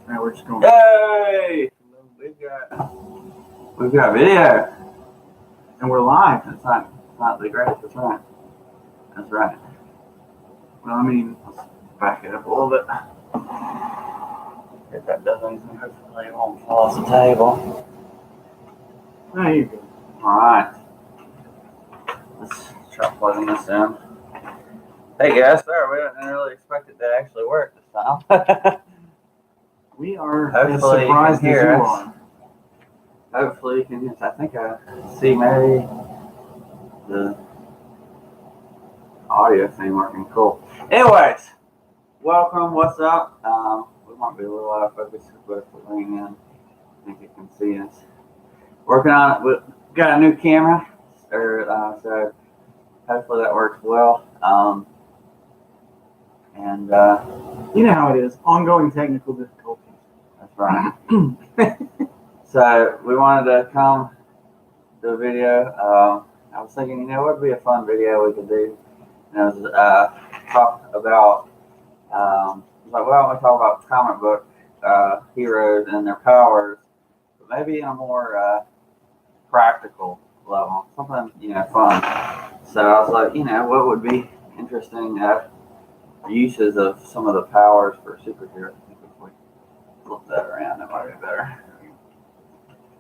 Now we're just going. Yay! We've got video. And we're live. It's not the greatest. That's right. That's right. Well, I mean, Let's back it up a little bit. If that does anything, hopefully it won't fall off the table. there you go. Alright. Let's try plugging this in. Hey guys, sorry, we didn't really expect it to actually work this time. We are Hopefully as surprised you as can hear you us. are. Hopefully you can hear us. I think I see maybe the audio thing working. Cool. Anyways, welcome. What's up? We might be a little out of focus, but if we lean in, I think you can see us. Working on it. We've got a new camera, so hopefully that works well. And You know how it is. Ongoing technical difficulties. that's right. So we wanted to come do a video. I was thinking, what would be a fun video we could do? And it was talk about, why don't we talk about comic book heroes and their powers, but maybe in a more practical level, something fun. So I was like, what would be interesting uses of some of the powers for superheroes? I think if we flip that around, that might be better.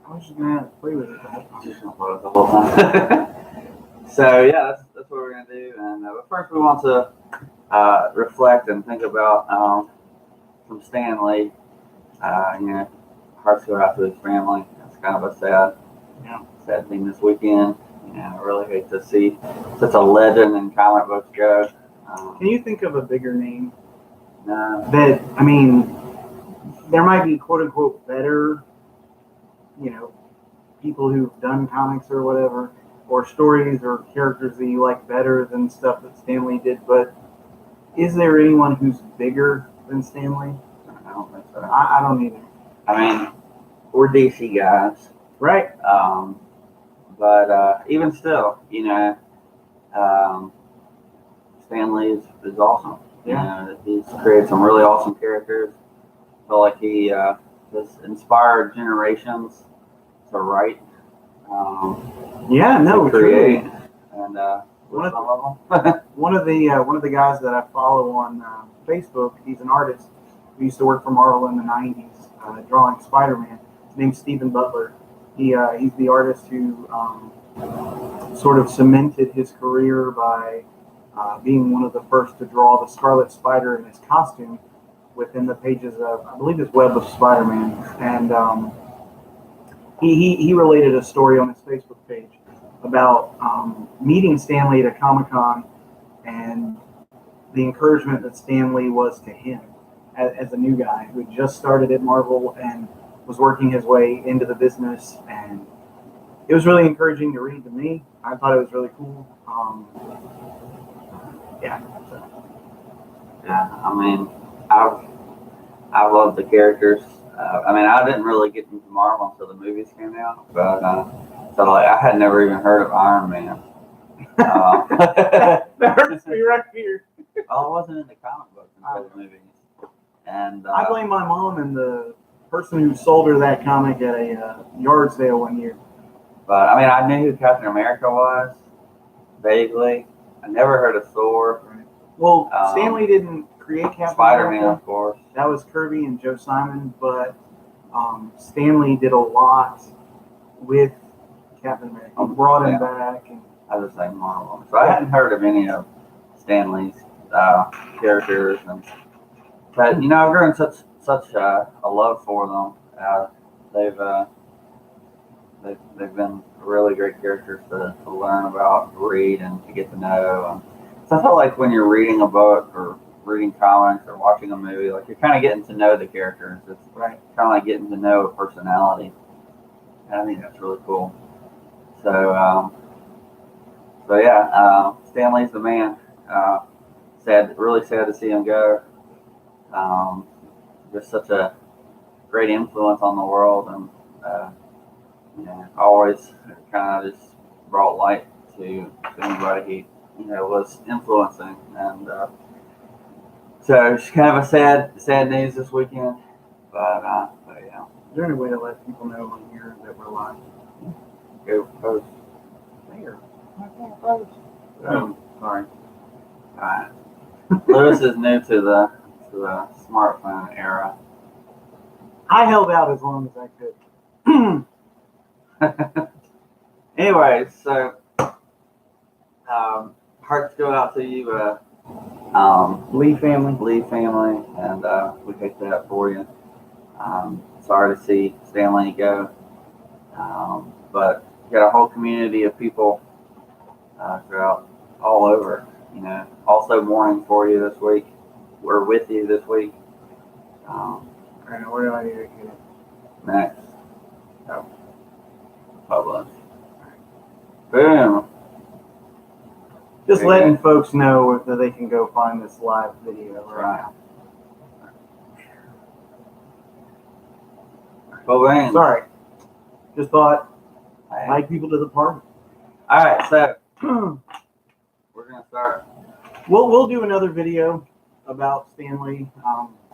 I was just gonna play with it. Just gonna play with the whole time. So yeah, that's what we're gonna do. And but first, we want to reflect and think about from Stan Lee. Hearts go out to his family. It's kind of a sad thing this weekend. I really hate to see such a legend in comic books go. Can you think of a bigger name? No. I mean, there might be quote unquote better, people who've done comics or whatever, or stories or characters that you like better than stuff that Stan Lee did, but is there anyone who's bigger than Stan Lee? I don't think so. I don't either. I mean, we're DC guys. Right? But even still, Stan Lee is awesome. Yeah. He's created some really awesome characters. I feel like he has inspired generations to write. To create. Truly. And One some of them. one of the guys that I follow on Facebook, he's an artist who used to work for Marvel in the '90s, drawing Spider-Man. His name's Stephen Butler. He's the artist who sort of cemented his career by being one of the first to draw the Scarlet Spider in his costume within the pages of, I believe, his Web of Spider-Man. And he related a story on his Facebook page about meeting Stan Lee at a Comic-Con and the encouragement that Stan Lee was to him as a new guy who had just started at Marvel and was working his way into the business. And it was really encouraging to read to me. I thought it was really cool. Yeah, I mean, I've loved the characters. I didn't really get into Marvel until the movies came out, but so I had never even heard of Iron Man. That hurts me right here. I wasn't into comic books until the movies. And I blame my mom and the person who sold her that comic at a yard sale one year. But I knew who Captain America was vaguely. I never heard of Thor. Well, Stan Lee didn't create Captain Spider-Man, America. of course. That was Kirby and Joe Simon, but Stan Lee did a lot with Captain America. He brought him back. And I was saying Marvel. So I hadn't heard of any of Stan Lee's characters, but I've grown such a love for them. They've been really great characters to learn about, read, and to get to know. So I felt like when you're reading a book or reading comics or watching a movie, like you're kind of getting to know the characters. It's kind of like getting to know a personality. And I think that's really cool. So yeah, Stan Lee's the man. Really sad to see him go. Just such a great influence on the world, and always kind of just brought light to anybody he was influencing. And so it's kind of a sad news this weekend. But yeah. Is there any way to let people know on here that we're live? Go post. There. Oh, sorry. Alright. Lewis is new to the smartphone era. I held out as long as I could. Anyway, so hearts go out to you, Lee family, and we hate that for you. Sorry to see Stanley go, but you got a whole community of people throughout all over. You know, also mourning for you this week. We're with you this week. Alright, where do I need to get it? Next. Oh. Publish. Boom. Just Okay. letting folks know that they can go find this live video right now. Well, man. Sorry. Just thought I'd All like people to the party. right, so we're gonna start. We'll do another video about Stanley.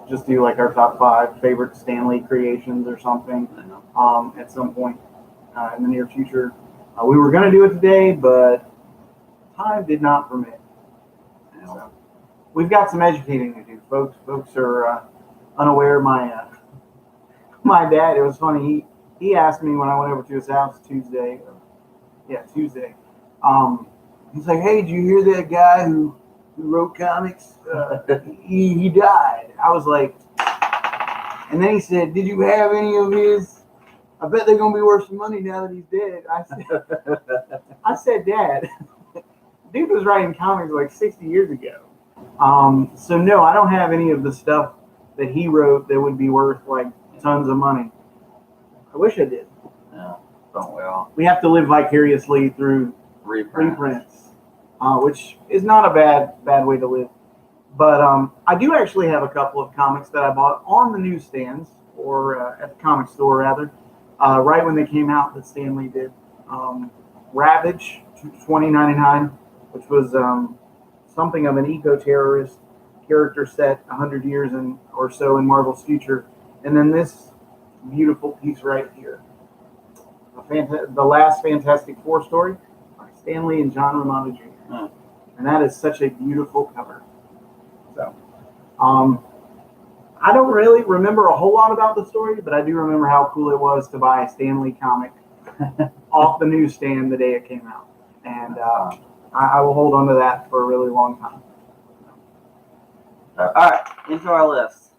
Just do like our top 5 favorite Stanley creations or something at some point in the near future. We were going to do it today, but time did not permit. So we've got some educating to do, folks. Folks are unaware. My dad, it was funny. He asked me when I went over to his house Tuesday. Tuesday. He's like, "Hey, did you hear that guy who wrote comics? He died." I was like, and then he said, "Did you have any of his? I bet they're gonna be worth some money now that he's dead." I said, "Dad, dude was writing comics like 60 years ago. So no, I don't have any of the stuff that he wrote that would be worth like tons of money. I wish I did. Yeah, don't we all? We have to live vicariously through reprints, which is not a bad way to live. But I do actually have a couple of comics that I bought on the newsstands or at the comic store rather, right when they came out that Stanley did. Ravage, $20.99, which was something of an eco-terrorist character set 100 years or so in Marvel's future. And then this beautiful piece right here, the last Fantastic Four story by Stanley and John Romita Jr. And that is such a beautiful cover. So, I don't really remember a whole lot about the story, but I do remember how cool it was to buy a Stanley comic off the newsstand the day it came out. And I will hold on to that for a really long time. All right, into our list.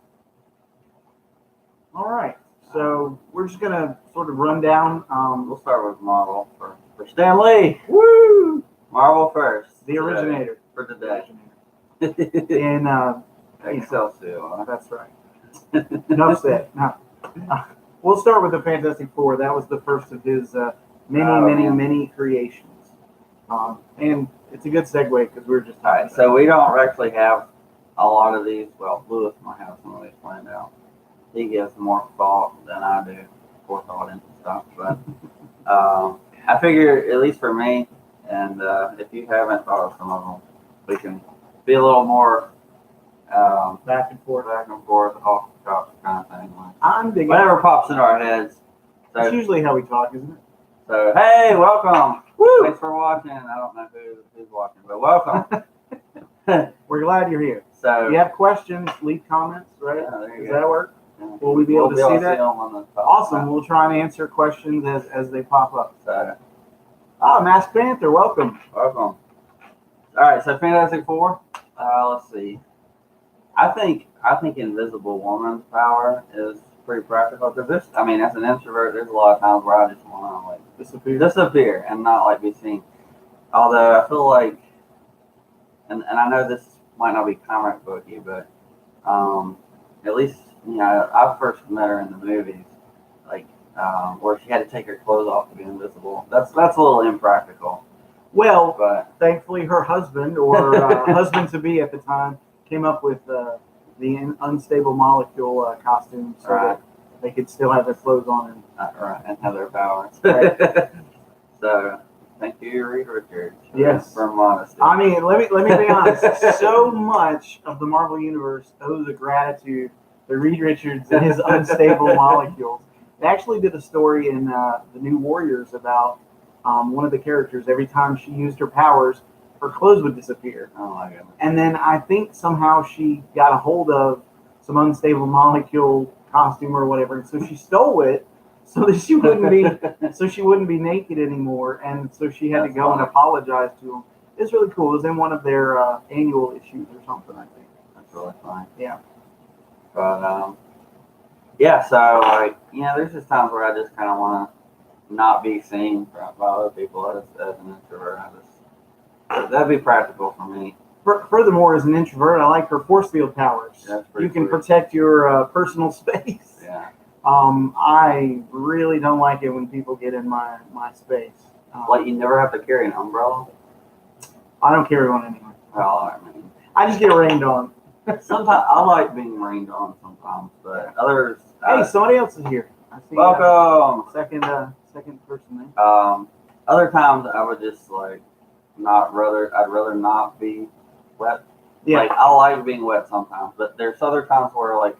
All right. So we're just going to sort of run down. We'll start with Marvel for Stan Lee. Woo! Marvel first. The originator. For today. In Excelsior. that's right. Enough said. No. We'll start with the Fantastic Four. That was the first of his many creations. And it's a good segue because we're just all right. So we don't actually have a lot of these. Well, Lewis might have some of these planned out. He gives more thought than I do, forethought into stuff. But I figure, at least for me, and if you haven't thought of some of them, we can be a little more back and forth, off the cuff kind of thing. I'm digging. Whatever pops into our heads. So, that's usually how we talk, isn't it? So hey, welcome. Woo! Thanks for watching. I don't know who's watching, but welcome. We're glad you're here. So if you have questions, leave comments, right? Yeah, there you Does go. that work? Yeah. Will we be able to see that? them on the top. Awesome. We'll try and answer questions as they pop up. So, Masked Panther, welcome. welcome. All right, so Fantastic Four. Let's see. I think Invisible Woman's power is pretty practical because this. I mean, as an introvert, there's a lot of times where I just want to like disappear and not like be seen. Although I feel like, and I know this might not be comic booky, but at least I first met her in the movies, like where she had to take her clothes off to be invisible. That's a little impractical. Well, but thankfully her husband or husband-to-be at the time came up with the unstable molecule costume so that they could still have their clothes on and have their powers. Right. So thank you, Reed Richards. Yes. For modesty. I mean, let me be honest. So much of the Marvel Universe owes a gratitude the Reed Richards and his unstable molecules. They actually did a story in the New Warriors about one of the characters. Every time she used her powers, her clothes would disappear. Oh my goodness. And then I think somehow she got a hold of some unstable molecule costume or whatever, and so she stole it so that she wouldn't be naked anymore, and so she had to go and apologize to him. It's really cool. It was in one of their annual issues or something, I think. That's really fun. Yeah. But yeah. So like, there's just times where I just kind of want to not be seen by other people as an introvert. That'd be practical for me. Furthermore, as an introvert, I like her force field powers. You can protect your personal space. Yeah. I really don't like it when people get in my space. Like, you never have to carry an umbrella? I don't carry one anyway. Well, I mean, I just get rained on. Sometimes I like being rained on sometimes, but others. Hey, somebody else is here. I see. Welcome. Second person there. Other times I would just like I'd rather not be wet. Yeah. Like, I like being wet sometimes, but there's other times where like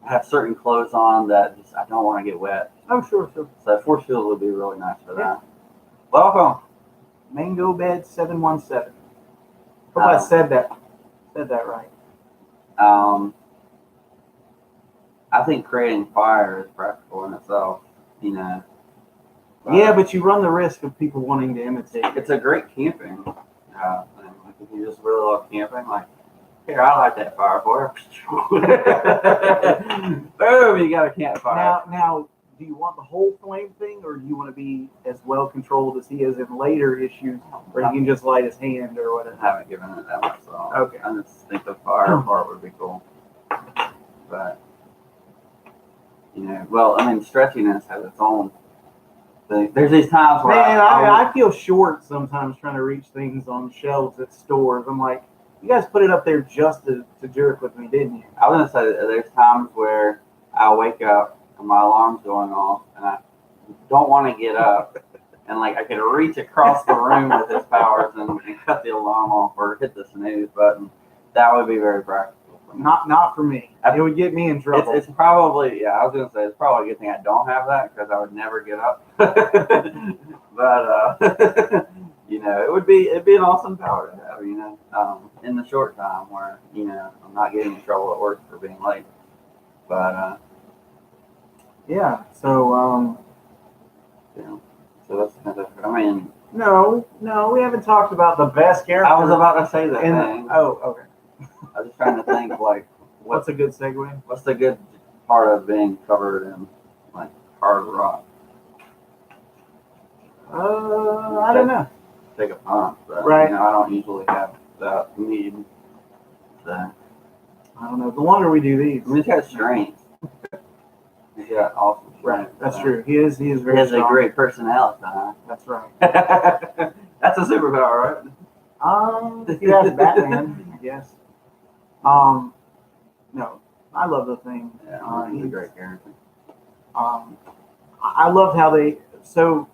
I have certain clothes on that just I don't want to get wet. Oh, sure. So force field would be really nice for that. Welcome. Mango Bed 717. Hope I said that right. I think creating fire is practical in itself, Yeah, but you run the risk of people wanting to imitate. It's a great camping thing. Like, if you just really love camping, like, here, I like that fire for you. Boom, you got a campfire. Now, do you want the whole flame thing, or do you want to be as well controlled as he is in later issues, where he can just light his hand or whatever? I haven't given it that much thought. Okay. I just think the fire part would be cool. But, well, I mean, stretchiness has its own thing. There's these times where I feel short sometimes trying to reach things on shelves at stores. I'm like, you guys put it up there just to jerk with me, didn't you? I was going to say that there's times where I wake up and my alarm's going off and I don't want to get up. And like I could reach across the room with his powers and cut the alarm off or hit the snooze button. That would be very practical for me. Not for me. It would get me in trouble. It's probably, I was going to say, it's probably a good thing I don't have that because I would never get up. But, it'd be an awesome power to have, in the short time where, I'm not getting in trouble at work for being late. But, yeah, so, so that's kind of, I mean. No, we haven't talked about the best character. I was about to say that thing. Oh, okay. I was just trying to think, like, what's a good segue? What's the good part of being covered in, like, hard rock? I don't know. Take a punt, but, right. I don't usually have that need. So. I don't know. The longer we do these. I mean, he's got strength. He's got awesome strength. Right, that's true. He is very strong. He has a great personality, huh? That's right. That's a superpower, right? If you ask Batman, I guess. No, I love the thing. Yeah, he's a great character. I love how so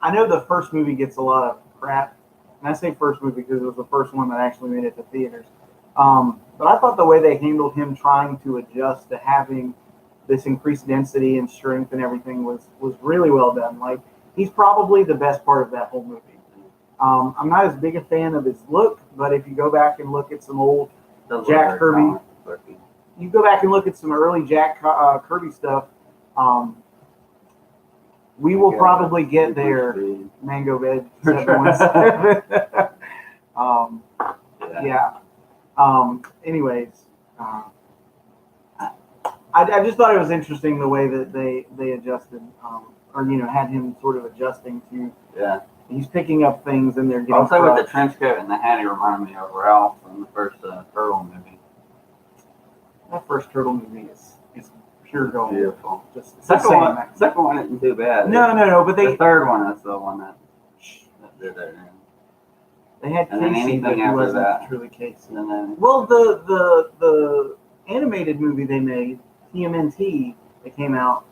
I know the first movie gets a lot of crap, and I say first movie because it was the first one that actually made it to theaters. But I thought the way they handled him trying to adjust to having this increased density and strength and everything was really well done. Like, he's probably the best part of that whole movie. I'm not as big a fan of his look, but if you go back and look at some old Jack Kirby, you go back and look at some early Jack Kirby stuff, we will probably get there. Mango Bed 717. Yeah. Anyways, I just thought it was interesting the way that they adjusted, or had him sort of adjusting to. Yeah. He's picking up things and they're getting. Also, with the trench coat and the hat, he reminded me of Ralph from the first Turtle movie. That first Turtle movie is pure gold. Beautiful. Just second one isn't too bad. No, but the third one is the one that did it. They had Casey, but he wasn't truly Casey. Well, the animated movie they made, TMNT, that came out,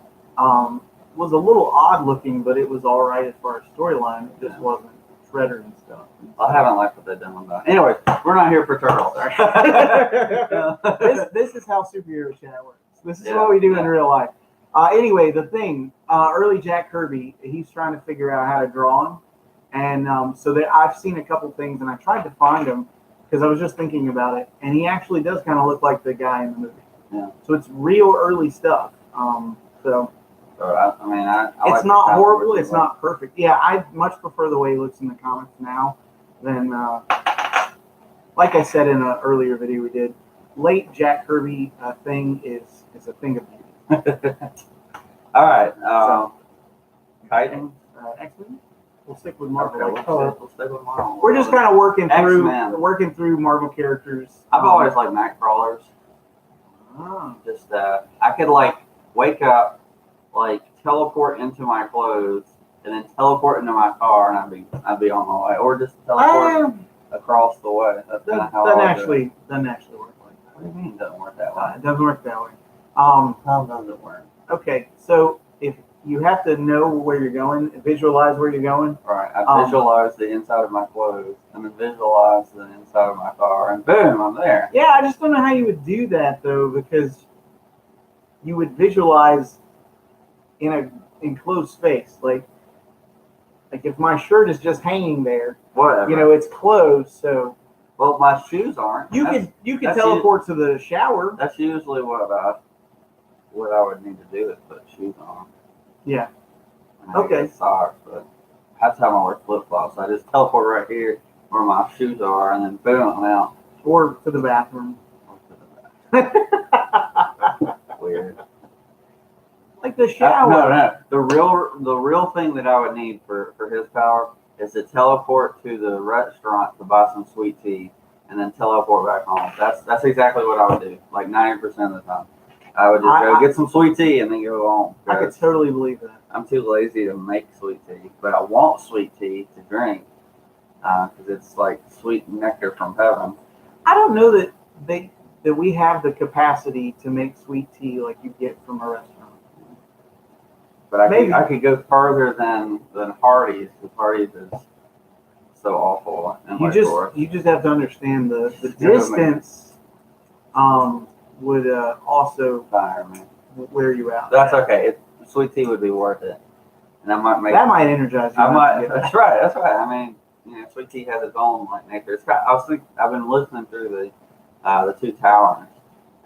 was a little odd looking, but it was all right as far as storyline. It just wasn't spreader and stuff. I haven't liked what they've done with that. Anyways, we're not here for turtles. This is how superhero chat works. This is Yeah, what we do in yeah. real life. Anyway, the thing, early Jack Kirby, he's trying to figure out how to draw him. And so that I've seen a couple things, and I tried to find him because I was just thinking about it. And he actually does kind of look like the guy in the movie. Yeah. So it's real early stuff. So I mean, I like it's not the horrible. comic It's not perfect. Yeah, I much prefer the way he looks in the comics now than, like I said in an earlier video we did, late Jack Kirby thing is a thing of beauty. All right. Kiting. X-Men. We'll stick with Marvel. Okay, like we'll stay with Marvel. we're just kind of working X-Men. through Marvel characters. I've always liked night crawlers. Just I could like wake up, like teleport into my clothes, and then teleport into my car, and I'd be on my way, or just teleport across the way. That's kind of how doesn't I actually work like that. What do you mean it doesn't work that way? It doesn't work that way. How does it work? Okay, so if you have to know where you're going, visualize where you're going. All right, I visualize the inside of my clothes, and then visualize the inside of my car, and boom, I'm there. Yeah, I just don't know how you would do that though, because you would visualize in a enclosed space, like if my shirt is just hanging there, Whatever. it's closed, so. Well, my shoes aren't. You could that's teleport to the shower. That's usually what I would need to do is put shoes on. Yeah. And I Okay. get socks, but half the time I wear flip flops. I just teleport right here where my shoes are, and then boom, I'm out. Or to the bathroom. Weird. Like the shower. No. The real thing that I would need for his power is to teleport to the restaurant to buy some sweet tea, and then teleport back home. That's exactly what I would do. Like 90% of the time, I would just go get some sweet tea and then go home. I could totally believe that. I'm too lazy to make sweet tea, but I want sweet tea to drink because it's like sweet nectar from heaven. I don't know that we have the capacity to make sweet tea like you get from a restaurant. But I could go further than Hardee's, because Hardee's is so awful. You just have to understand the distance would also fire me. wear you out. That's okay. Sweet tea would be worth it, and I might make that might energize you. That's right. I mean, sweet tea has its own like nature. I've been listening through the Two Towers,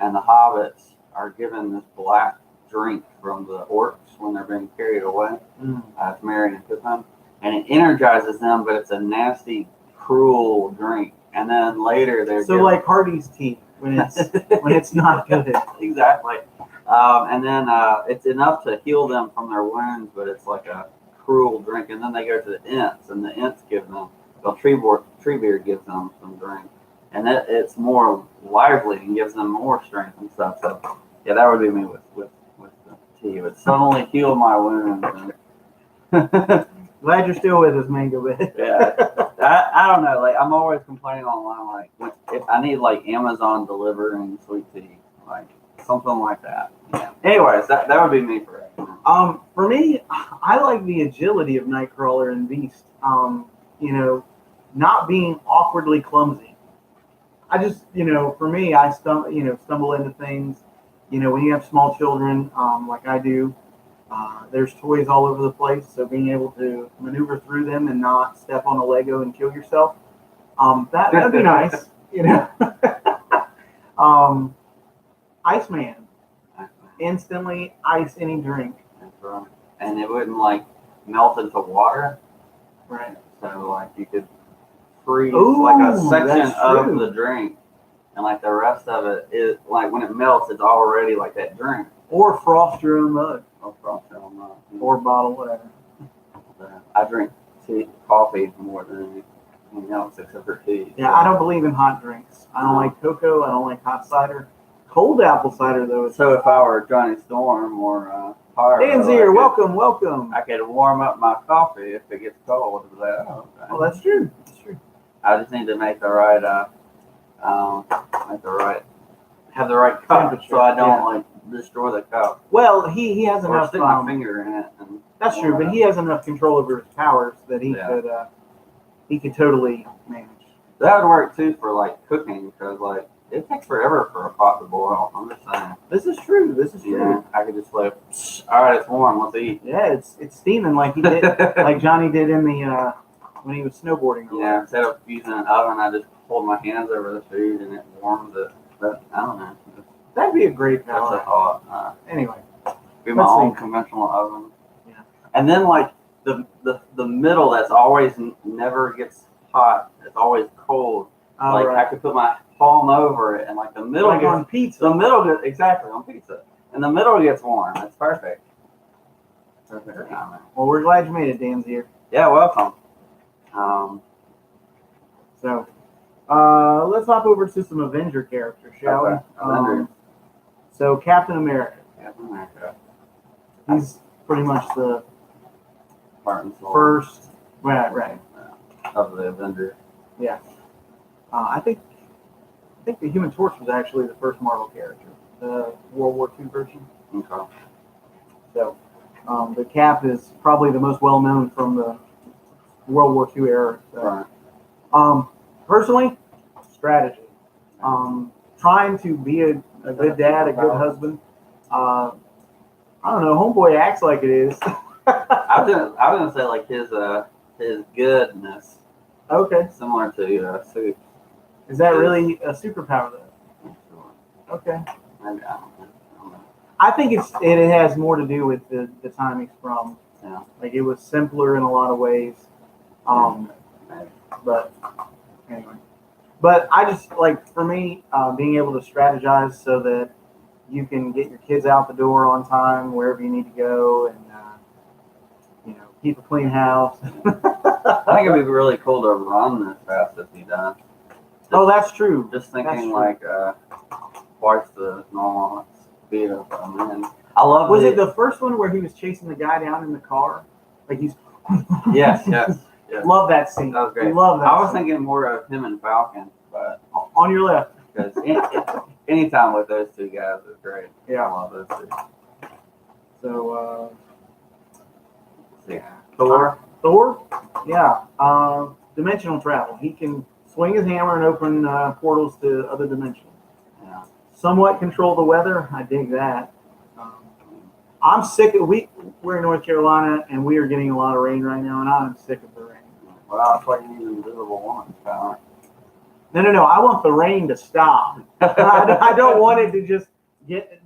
and the hobbits are given this black drink from the orcs when they're being carried away to Merry and Pippin, and it energizes them, but it's a nasty, cruel drink. And then later they're like Hardee's tea when it's not good. Exactly. And then it's enough to heal them from their wounds, but it's like a cruel drink. And then they go to the Ents, and the Ents give them, Treebeard gives them some drink, and it's more lively and gives them more strength and stuff. So yeah, that would be me with the tea. It would suddenly heal my wounds. Glad you're still with us, Mango Bed. Yeah, I don't know. Like I'm always complaining online, like if I need like Amazon delivering sweet tea, like something like that. Yeah. Anyways, that would be me for it. For me, I like the agility of Nightcrawler and Beast. Not being awkwardly clumsy. I just, for me, I stumble into things. When you have small children, like I do, there's toys all over the place. So being able to maneuver through them and not step on a Lego and kill yourself, that'd be nice. Iceman, instantly ice any drink. That's right. And it wouldn't like melt into water. Right. So like you could freeze like a section of the drink. And like the rest of it is like when it melts, it's already like that drink. Or frost your own mug. Or frost your own mug. Or bottle, whatever. I drink coffee more than anything else except for tea. Yeah, I don't believe in hot drinks. I don't like cocoa. I don't like hot cider. Cold apple cider though. So if I were Johnny Storm or Dan's here, welcome. I could warm up my coffee if it gets cold. Oh, that's true. That's true. I just need to make the right have the right cup so I don't like destroy the cup. Well, he has or enough. Stick my finger in it. That's true, but he has enough control over his powers that he could he could totally manage. That would work too for like cooking because like it takes forever for a pot to boil. I'm just saying. This is true. This is true. Yeah, I could just like, all right, it's warm. Let's eat. Yeah, it's steaming like he did, like Johnny did in the when he was snowboarding. Yeah, instead of using an oven, I just hold my hands over the food and it warms it. But I don't know. That'd be a great That's a power. thought. Anyway, Be my let's own see. conventional oven. Yeah. And then like the middle that's always never gets hot. It's always cold. Like I could put my palm over it, and like the middle like gets on pizza. the middle gets exactly on pizza, and the middle gets warm. That's perfect. Perfect timing. Well, we're glad you made it, Dan's here. Yeah, welcome. So, let's hop over to some Avenger characters, shall Okay. we? Avengers. So Captain America. Captain America. He's pretty much the Heart and soul first. Right. of the Avengers. Yeah. I think the Human Torch was actually the first Marvel character, the World War II version. Okay. So, the Cap is probably the most well known from the World War II era. So. Right. Personally, strategy. Trying to be a good dad, a good husband. I don't know. Homeboy acts like it is. I was gonna say like his goodness, Okay. similar to Soup. Is that really a superpower though? Okay. Maybe, I don't know. I think it has more to do with the timing from. Yeah. Like it was simpler in a lot of ways. Maybe. But anyway. But I just like for me, being able to strategize so that you can get your kids out the door on time wherever you need to go, and keep a clean house. I think it'd be really cool to run this fast if he does. Oh, that's true. Just thinking That's true. like twice the normal speed of a man. I love. Was it the first one where he was chasing the guy down in the car? Like he's. Yes. Love that scene. That was great. Love that. I was scene. thinking more of him and Falcon, but On your left. because anytime with those two guys is great. Yeah. I love those two. So. Yeah. Thor. Yeah. Dimensional travel. He can swing his hammer and open portals to other dimensions. Yeah. Somewhat control the weather. I dig that. I'm sick of we're in North Carolina and we are getting a lot of rain right now, and I'm sick of the rain. Well, that's why you need invisible woman's power. No. I want the rain to stop. I don't want it to just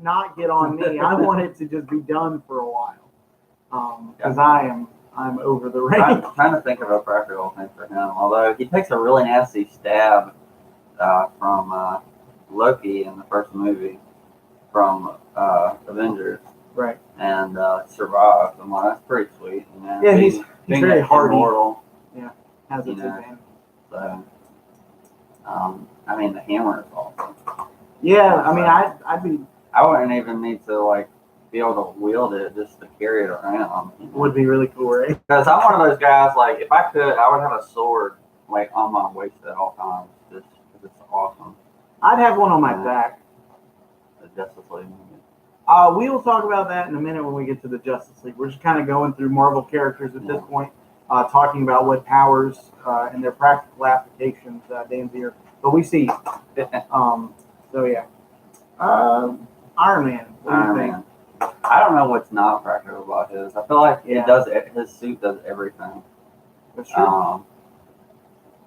not get on me. I want it to just be done for a while. Because I'm over the rain. I'm trying to think of a practical thing for him. Although he takes a really nasty stab from Loki in the first movie from Avengers. Right. And survives. I'm like, that's pretty sweet. You know? Yeah, he's very hardy. Immortal, Has its you know. advantage. So, I mean, the hammer is awesome. Yeah, I mean, I'd be. I wouldn't even need to like be able to wield it just to carry it around. Would be really cool, right? Because I'm one of those guys. Like, if I could, I would have a sword like on my waist at all times. Just 'cause it's awesome. I'd have one on my back. The Justice League movie. We will talk about that in a minute when we get to the Justice League. We're just kind of going through Marvel characters at this point, talking about what powers and their practical applications. Dan's here, but we see. So yeah, Iron Man. What do you think? I don't know what's not practical about his. I feel like his suit does everything. That's true.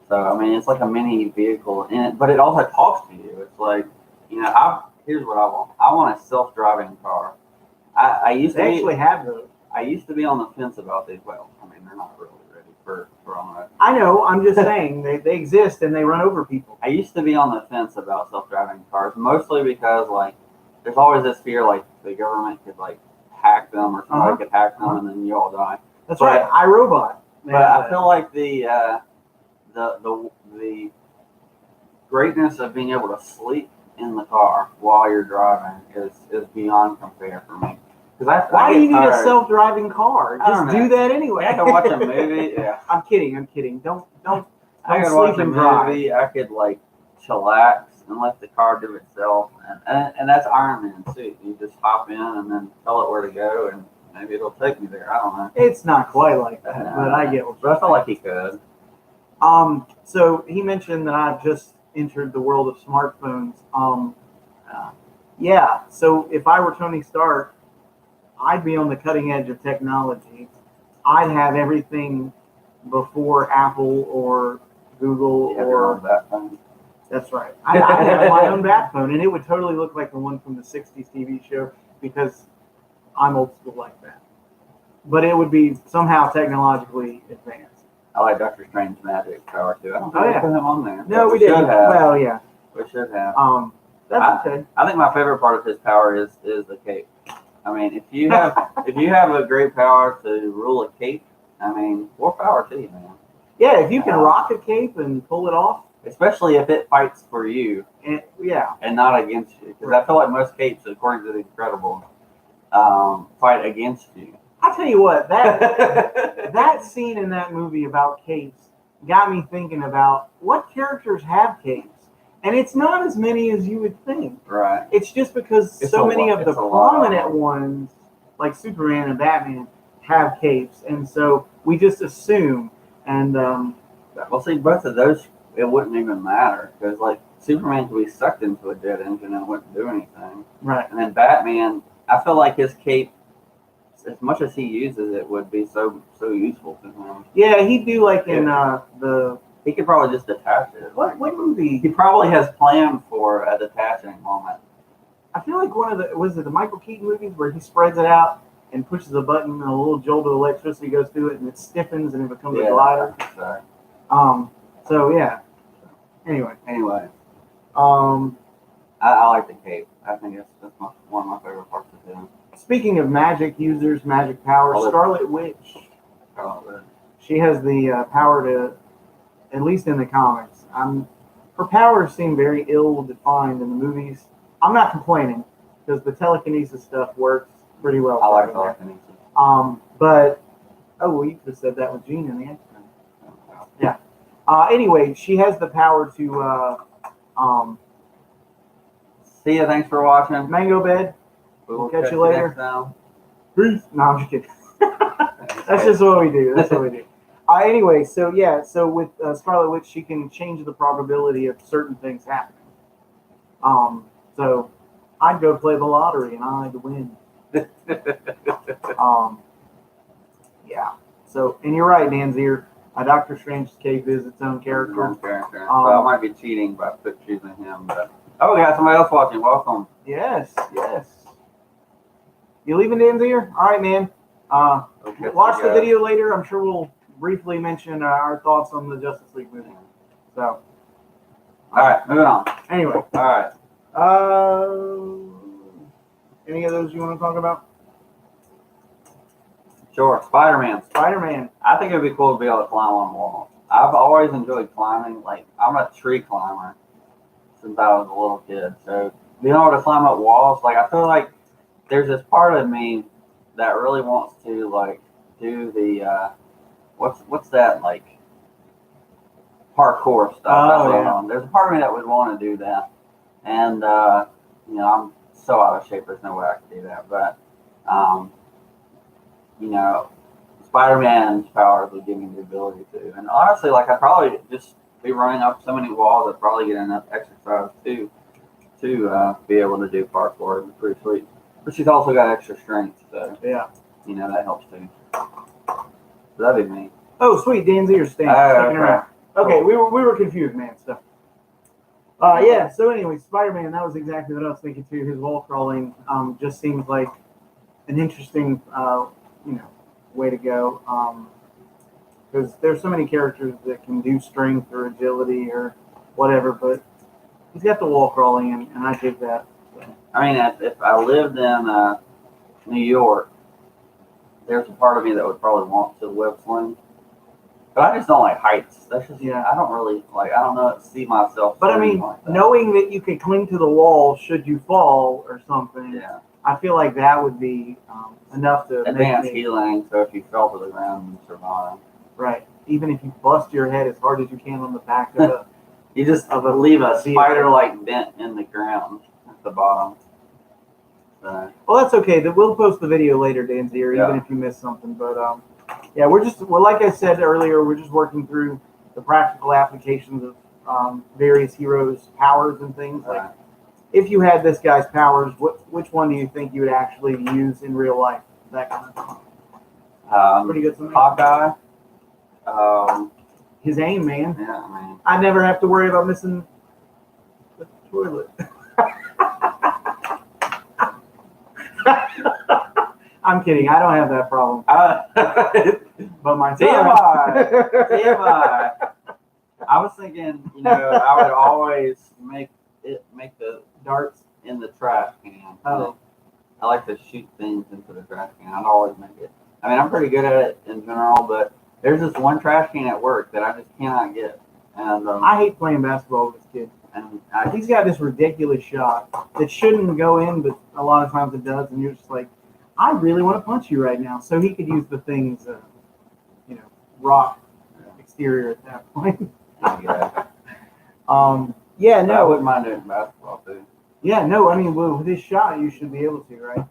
So I mean, it's like a mini vehicle in it, but it also talks to you. It's like, here's what I want. I want a self-driving car. I used to actually have those. I used to be on the fence about these. Well, I mean, they're not really ready for on a. I know. I'm just saying they exist and they run over people. I used to be on the fence about self-driving cars, mostly because like there's always this fear like the government could like hack them or somebody could hack them and then you all die. That's right. iRobot. But I feel like the greatness of being able to sleep in the car while you're driving is beyond compare for me. Why do you need a self-driving car? Just do that anyway. I can watch a movie. Yeah. I'm kidding. Don't I could watch a movie. I could like chillax and let the car do itself, and that's Iron Man too. You just hop in and then tell it where to go, and maybe it'll take me there. I don't know. It's not quite like that, but I get what But I feel like he could. So he mentioned that I've just entered the world of smartphones. Yeah. So if I were Tony Stark, I'd be on the cutting edge of technology. I'd have everything before Apple or Google You have your or own backbone. that's right. I'd have my own bat phone, and it would totally look like the one from the '60s TV show because I'm old school like that. But it would be somehow technologically advanced. I like Doctor Strange's magic power too. I don't think Oh, we yeah. put him on there. No, but we should didn't. have. Well, yeah. We should have. That's okay. I think my favorite part of his power is the cape. I mean, if you have a great power to rule a cape, I mean, more power to you, man. Yeah, if you can rock a cape and pull it off, especially if it fights for you, and yeah, and not against you. Because I feel like most capes, according to the Incredibles, fight against you. I tell you what, that scene in that movie about capes got me thinking about what characters have capes. And it's not as many as you would think. Right. It's just because It's so many of the prominent lot. ones, like Superman and Batman, have capes. And so we just assume. And well, see, both of those, it wouldn't even matter. Because, like, Superman could be sucked into a jet engine and it wouldn't do anything. right. And then Batman, I feel like his cape, as much as he uses it, would be so useful to him. Yeah, he'd do like in the... He could probably just detach it. What movie? He probably has planned for a detaching moment. I feel like one of the Michael Keaton movies where he spreads it out and pushes a button and a little jolt of electricity goes through it and it stiffens and it becomes a glider. So. So yeah. Anyway. I like the cape. I think that's one of my favorite parts of him. Speaking of magic users, magic powers, Scarlet Witch. She has the power to, at least in the comics, her powers seem very ill-defined in the movies. I'm not complaining because the telekinesis stuff works pretty well. I like telekinesis. But you could have said that with Jean in the X-Men. Yeah. Anyway, she has the power to. See ya. Thanks for watching. Mango Bed. We'll catch you later. Next time. Peace. No, I'm just kidding. That's just what we do. That's what we do. Anyway, so with Scarlet Witch, she can change the probability of certain things happening. So I'd go play the lottery and I'd win. Yeah. So, and you're right, Danzier. Doctor Strange's cape is its own character. So I might be cheating by choosing him, but we got somebody else watching. Welcome. Yes. You leaving, Danzier? All right, man. Watch the video later. I'm sure we'll briefly mention our thoughts on the Justice League movie. So, all right, moving on. Anyway, all right. Any of those you want to talk about? Sure. Spider-Man. I think it would be cool to be able to climb on walls. I've always enjoyed climbing. Like, I'm a tree climber since I was a little kid. So being able to climb up walls, like, I feel like there's this part of me that really wants to, like, do the what's that, like, parkour stuff. There's a part of me that would want to do that, and I'm so out of shape. There's no way I could do that. But Spider-Man's powers would give me the ability to. And honestly, like, I'd probably just be running up so many walls, I'd probably get enough exercise to be able to do parkour. It'd be pretty sweet. But she's also got extra strength, so yeah, that helps too. So that'd be me. Oh, sweet, Danzier's sticking around. Okay, we were confused, man. So, yeah. So anyway, Spider-Man. That was exactly what I was thinking too. His wall crawling just seems like an interesting, way to go. Because there's so many characters that can do strength or agility or whatever, but he's got the wall crawling, and I dig that. So. I mean, if I lived in New York, there's a part of me that would probably want to web sling. But I just don't like heights. That's just, I don't really, I don't see myself. But I mean, knowing that you could cling to the wall should you fall or something, I feel like that would be enough to advanced healing, so if you fell to the ground, you survive. Right. Even if you bust your head as hard as you can on the back of a... you just leave a spider-like dent in the ground at the bottom. So. Well, that's okay. We'll post the video later, Danzier, even if you missed something. But, yeah, we're like I said earlier, we're just working through the practical applications of various heroes' powers and things. Like, Right. if you had this guy's powers, which one do you think you would actually use in real life? That kind of thing. Pretty good to me. Hawkeye. His aim, man. Yeah, I mean, I never have to worry about missing the toilet. I'm kidding. I don't have that problem. But my TMI. I was thinking, I would always make the darts in the trash can. Oh. I like to shoot things into the trash can. I'd always make it. I mean, I'm pretty good at it in general, but there's this one trash can at work that I just cannot get. And I hate playing basketball with this kid. and He's got this ridiculous shot that shouldn't go in, but a lot of times it does, and you're just like, I really want to punch you right now. So he could use the thing's, rock exterior at that point. yeah, Yeah, I no. wouldn't mind doing basketball too. Yeah, no, I mean, with his shot, you should be able to, right?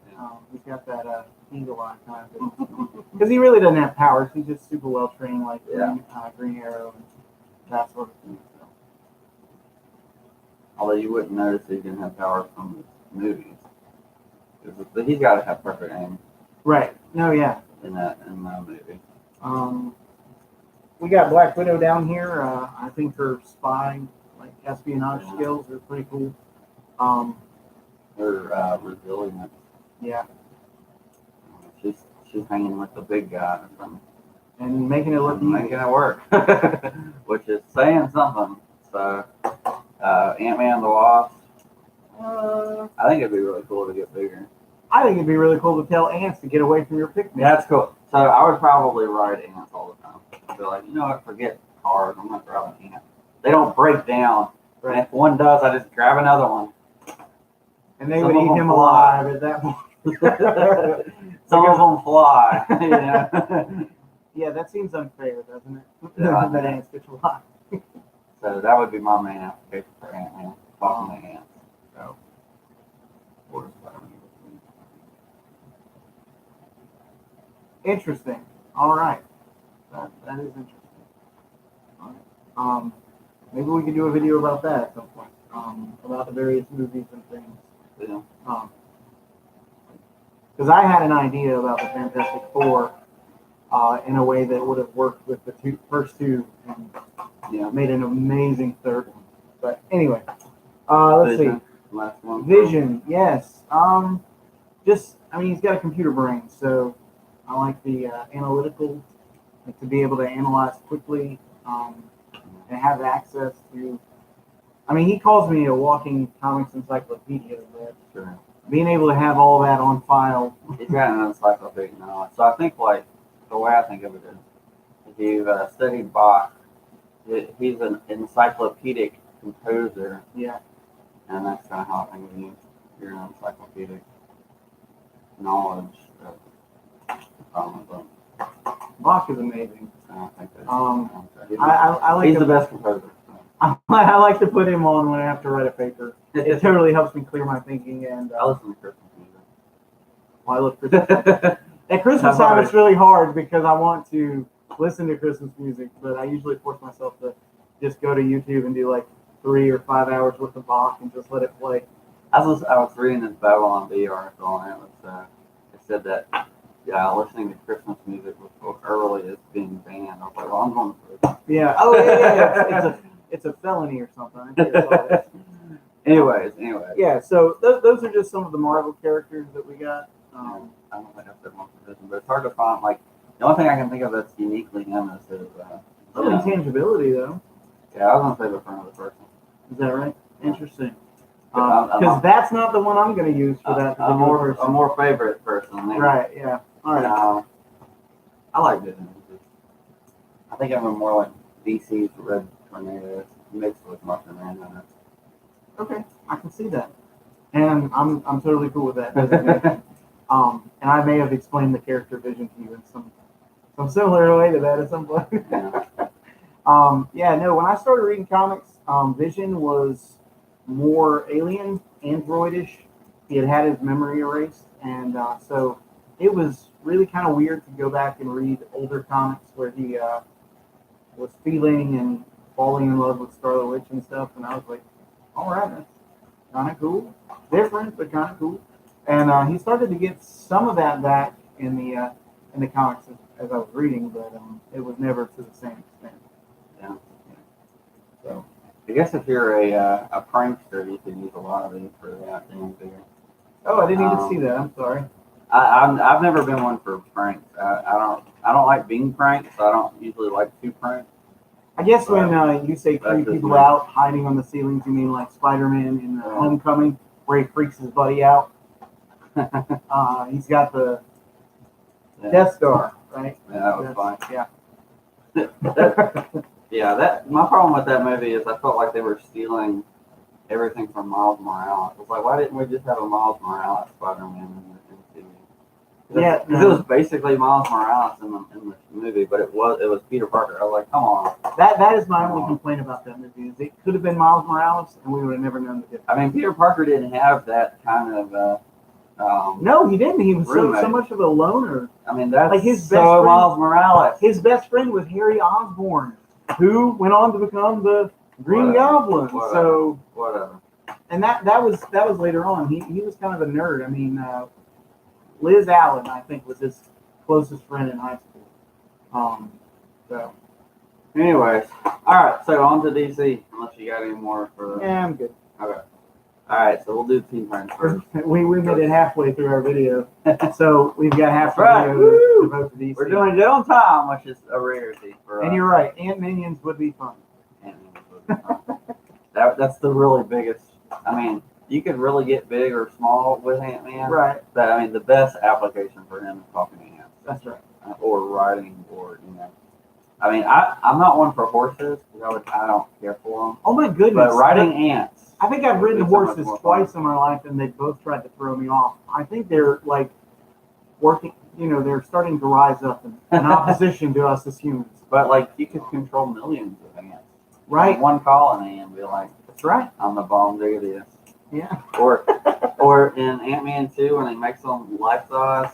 He's got that eagle eye kind of thing. Because he really doesn't have powers. He's just super well trained, like Green Arrow and that sort of thing. So. Although you wouldn't notice he didn't have powers from the movies. He's got to have perfect aim. Right. No, yeah. In that movie. We got Black Widow down here. I think her spying, like espionage skills are pretty cool. Her resilience. Yeah. She's hanging with the big guy or something. And making it look easy. Making it work. Which is saying something. So, Ant-Man the Wasp. I think it'd be really cool to get bigger. I think it'd be really cool to tell ants to get away from your picnic. Yeah, that's cool. So I would probably ride ants all the time. I'd be like, forget cars. I'm not driving an ant. They don't break down. Right. And if one does, I just grab another one. And they would eat him alive at that point. Some of them fly. Yeah, that seems unfair, doesn't it? Yeah. That ants get alive. So that would be my main application for Ant-Man. Talking to ants. So, or Spider-Man. Interesting. All right. That is interesting. All right. Maybe we could do a video about that at some point. About the various movies and things. Yeah. Because I had an idea about the Fantastic Four in a way that would have worked with the first two and made an amazing third one. But anyway, let's see. Last one. Vision, yes. He's got a computer brain, so I like the analytical, like to be able to analyze quickly and have access to. I mean, he calls me a walking comics encyclopedia, but Sure. being able to have all that on file. He's got an encyclopedia knowledge. So I think, like, the way I think of it is, if you've studied Bach, he's an encyclopedic composer. Yeah. And that's kind of how I think of you. You're an encyclopedic knowledge of Bach is amazing. I think that's I like he's the best composer. I like to put him on when I have to write a paper. It totally helps me clear my thinking. And I listen to Christmas music. I love Christmas. At Christmas time, it's really hard because I want to listen to Christmas music, but I usually force myself to just go to YouTube and do like 3 or 5 hours worth of Bach and just let it play. I was reading this Babylon Bee article, and it said that listening to Christmas music was early as being banned. I was like, well, I'm going to prison. Yeah. Oh yeah. It's a felony or something. Anyways. Yeah. So those are just some of the Marvel characters that we got. I don't think I said one position, but it's hard to find. Like, the only thing I can think of that's uniquely him is intangibility, though. Yeah, I was gonna say the front of the person. Is that right? Interesting. I'm Because that's not the one I'm going to use for that. A more favorite person. Maybe. Right. Yeah. All right. I like Vision. I think I'm more like DC's Red Tornado mixed with Martian Manhunter. Okay, I can see that, and I'm totally cool with that designation. And I may have explained the character Vision to you in some similar way to that at some point. Yeah. When I started reading comics, Vision was more alien, androidish. He had his memory erased, and so it was really kind of weird to go back and read older comics where he was feeling and falling in love with Scarlet Witch and stuff, and I was like, all right, that's kind of cool, different but kind of cool. And he started to get some of that back in the comics as I was reading, but it was never to the same extent. Yeah. So I guess if you're a prankster, you can use a lot of these for that thing too. oh, I didn't even see that. I'm sorry. I've never been one for pranks. I don't like being pranked, so I don't usually like to prank. I guess when you say That's creep just people me. out hiding on the ceilings, you mean like Spider-Man in Homecoming, where he freaks his buddy out. He's got the Yeah. Death Star, right? Yeah, that was fine. Yeah. That my problem with that movie is I felt like they were stealing everything from Miles Morales. It's like, why didn't we just have a Miles Morales Spider-Man in the TV? Yeah, Because it was basically Miles Morales in the movie, but it was Peter Parker. I was like, come on. That is my only complaint about that movie. Is it could have been Miles Morales, and we would have never known the difference. I mean, Peter Parker didn't have that kind of. No, he didn't. He was so roommate. much of a loner. I mean, that's Like his best so friend- Miles Morales. His best friend was Harry Osborn, who went on to become the Green Whatever. Goblin. So, Whatever. and that was later on. He was kind of a nerd. I mean, Liz Allen, I think, was his closest friend in high school. So Anyways, all right. So on to DC. Unless you got any more for. yeah, I'm good. Okay. All right. So we'll do Team Pranks first. We made it halfway through our video, so we've got half the Right. video to devote to DC. We're doing it on time, which is a rarity for us. And you're right. Ant Minions would be fun. That's the really biggest. I mean, you could really get big or small with Ant-Man. Right. But I mean, the best application for him is talking to ants. That's right. Or riding, or I mean, I'm not one for horses because I don't care for them. Oh my goodness. But riding ants. I think I've ridden would be so much horses more twice fun. in my life, and they both tried to throw me off. I think they're like working. They're starting to rise up in opposition to us as humans. But like, you could control millions of ants. Right. One colony and be like, That's right. I'm the bomb diggity. Yeah. Or in Ant-Man 2 when he makes them life size.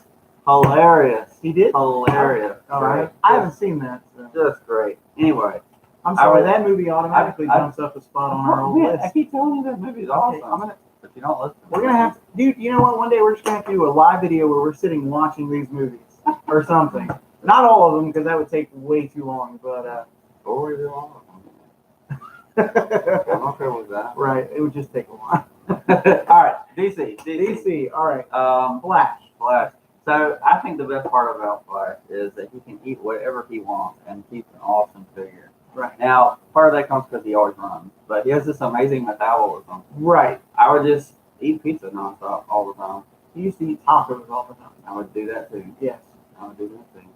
Hilarious. He did. Hilarious. All right. I haven't seen that. So. Just great. Anyway. I'm sorry. I would- That movie automatically I- jumps up a spot on our old Man, list. I keep telling you that movie's Okay, awesome. But you don't listen. We're gonna have to, dude. You know what? One day we're just gonna have to do a live video where we're sitting watching these movies or something. Not all of them because that would take way too long. But Or we do all of them. I'm okay with that. right, it would just take a while. All right, DC. DC. All right. Flash. So I think the best part about Flash is that he can eat whatever he wants and keep an awesome figure. Right. Now, part of that comes because he always runs, but he has this amazing metabolism. Right. I would just eat pizza nonstop all the time. He used to eat tacos all the time. I would do that too. Yes. I would do that too.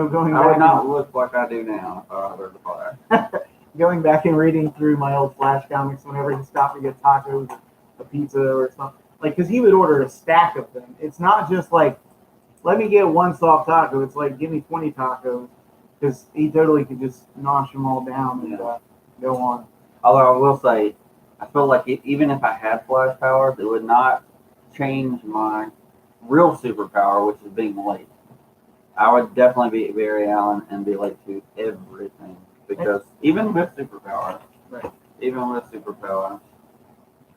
Going I would back, not look like I do now if I were the Flash. going back and reading through my old Flash comics whenever he stopped to get tacos, or a pizza, or something. Like, because he would order a stack of them. It's not just like, let me get one soft taco. It's like, give me 20 tacos, because he totally could just nosh them all down and go on. Although I will say, I feel like even if I had Flash powers, it would not change my real superpower, which is being late. I would definitely be Barry Allen and be late to everything. Because even with superpowers,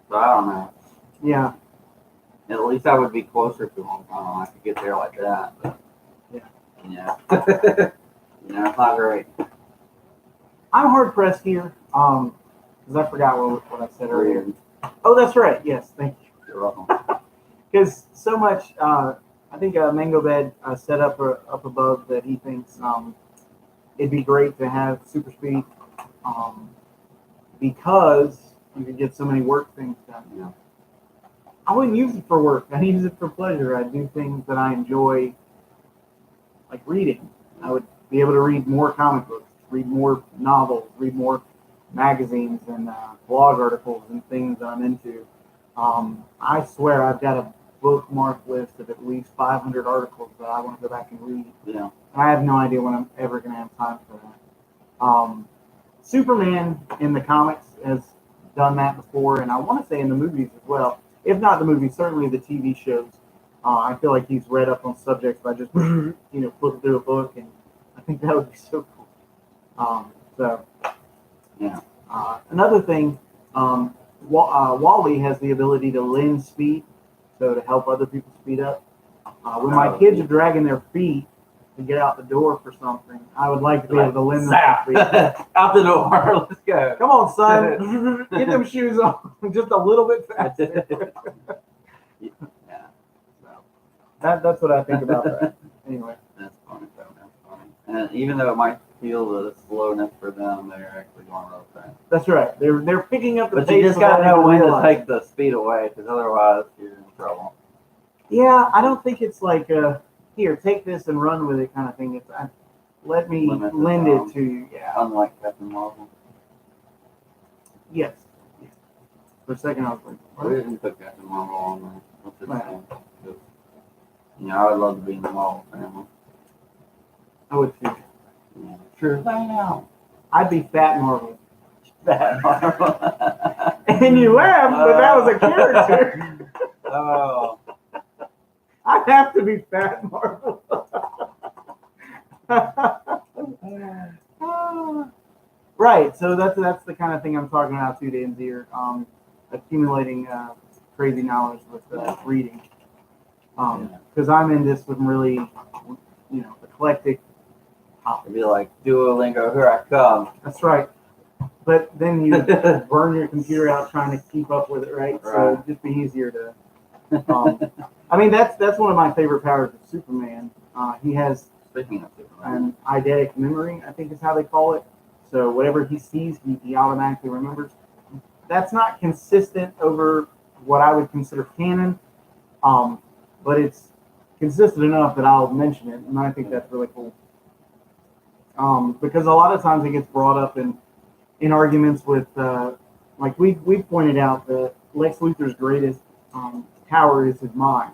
so I don't know. Yeah. At least I would be closer to him. I could get there like that. But, yeah. It's not great. I'm hard pressed here, because I forgot what I said earlier. Oh, that's right. Yes, thank you. You're welcome. Because so much, I think Mango Bed set up above that he thinks it'd be great to have super speed because you could get so many work things done. Yeah. I wouldn't use it for work. I use it for pleasure. I do things that I enjoy, like reading. I would be able to read more comic books, read more novels, read more magazines and blog articles and things that I'm into. I swear I've got a bookmark list of at least 500 articles that I want to go back and read. Yeah. And I have no idea when I'm ever going to have time for that. Superman in the comics has done that before, and I want to say in the movies as well. If not the movies, certainly the TV shows. I feel like he's read up on subjects by just flipping through a book, and I think that would be so cool. So Yeah. another thing, Wally has the ability to lend speed, so to help other people speed up. When my kids are dragging their feet to get out the door for something, I would like to be able to lend them Zap. some speed. Out the door. Let's go. Come on, son. Get them shoes on just a little bit faster. Yeah. So That's what I think about that. Anyway. that's funny. Though. That's funny. And even though it might feel the slowness for them, they're actually going real fast. That's right. They're picking up the But pace. you just gotta know when to realizing. take the speed away, because otherwise you're in trouble. Yeah, I don't think it's like here, take this and run with it kind of thing. It's let me Limited lend time. it to you. Yeah. Unlike Captain Marvel. Yes. For a second, I was like, We what? didn't put Captain Marvel on there. What's his Right. name? 'Cause, you know, I would love to be in the Marvel family. I would too. Yeah. Sure. I know. I'd be Fat Marvel. That Marvel. And you laughed, but that was a character. Oh. I'd have to be Fat Marvel. Right, so that's the kind of thing I'm talking about too, Danzier. Accumulating crazy knowledge with reading. Because I'm into some really, eclectic topics. It'd be like Duolingo, here I come. That's right. But then you burn your computer out trying to keep up with it, right? So it'd just be easier to. I mean, that's one of my favorite powers of Superman. He has Speaking of Superman. an eidetic memory, I think is how they call it. So whatever he sees, he automatically remembers. That's not consistent over what I would consider canon, but it's consistent enough that I'll mention it, and I think that's really cool. Because a lot of times it gets brought up in arguments with, like we've pointed out that Lex Luthor's greatest power is his mind.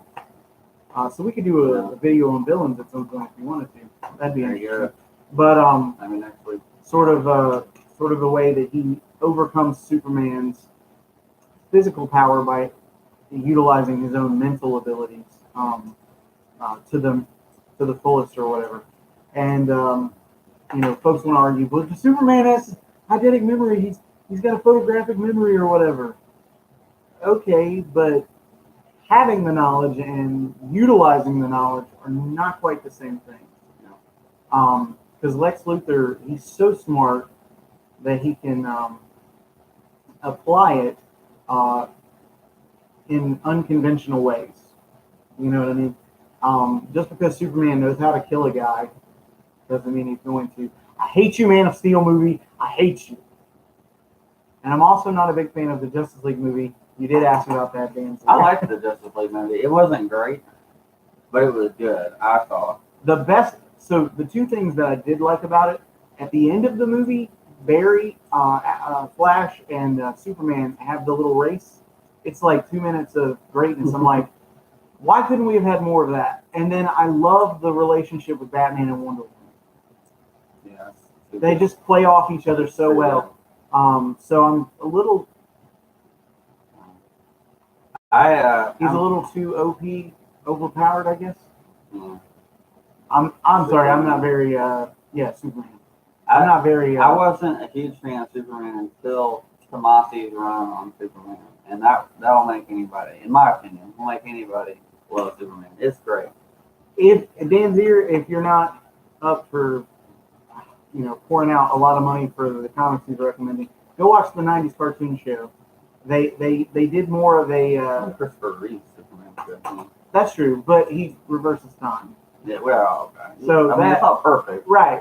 So we could do a video on villains at some point if you wanted to. That'd be interesting. But I mean, actually, sort of the way that he overcomes Superman's physical power by utilizing his own mental abilities to the fullest or whatever. And folks want to argue, but the Superman has eidetic memory. He's got a photographic memory or whatever. Okay, but having the knowledge and utilizing the knowledge are not quite the same thing. Because Lex Luthor, he's so smart that he can apply it in unconventional ways. You know what I mean? Just because Superman knows how to kill a guy doesn't mean he's going to. I hate you, Man of Steel movie. I hate you. And I'm also not a big fan of the Justice League movie. You did ask about that, Dan. I liked the Justice League movie. It wasn't great, but it was good, I thought. The best. So the two things that I did like about it, at the end of the movie, Barry, Flash, and Superman have the little race. It's like 2 minutes of greatness. I'm like, why couldn't we have had more of that? And then I love the relationship with Batman and Wonder Woman. Yeah, They just play off each other so well. So I'm a little. He's a little too OP, overpowered, I guess. I'm sorry. I'm not very. Superman. I'm not very. I wasn't a huge fan of Superman until Tomasi's run on Superman, and that'll make anybody, in my opinion, will make anybody love Superman. It's great. If Danzier, if you're not up for, pouring out a lot of money for the comics he's recommending, go watch the '90s cartoon show. They did more of a. Christopher Reeve's Superman show. That's true, but he reverses time. Yeah, well, okay. So I mean, it's not perfect. Right.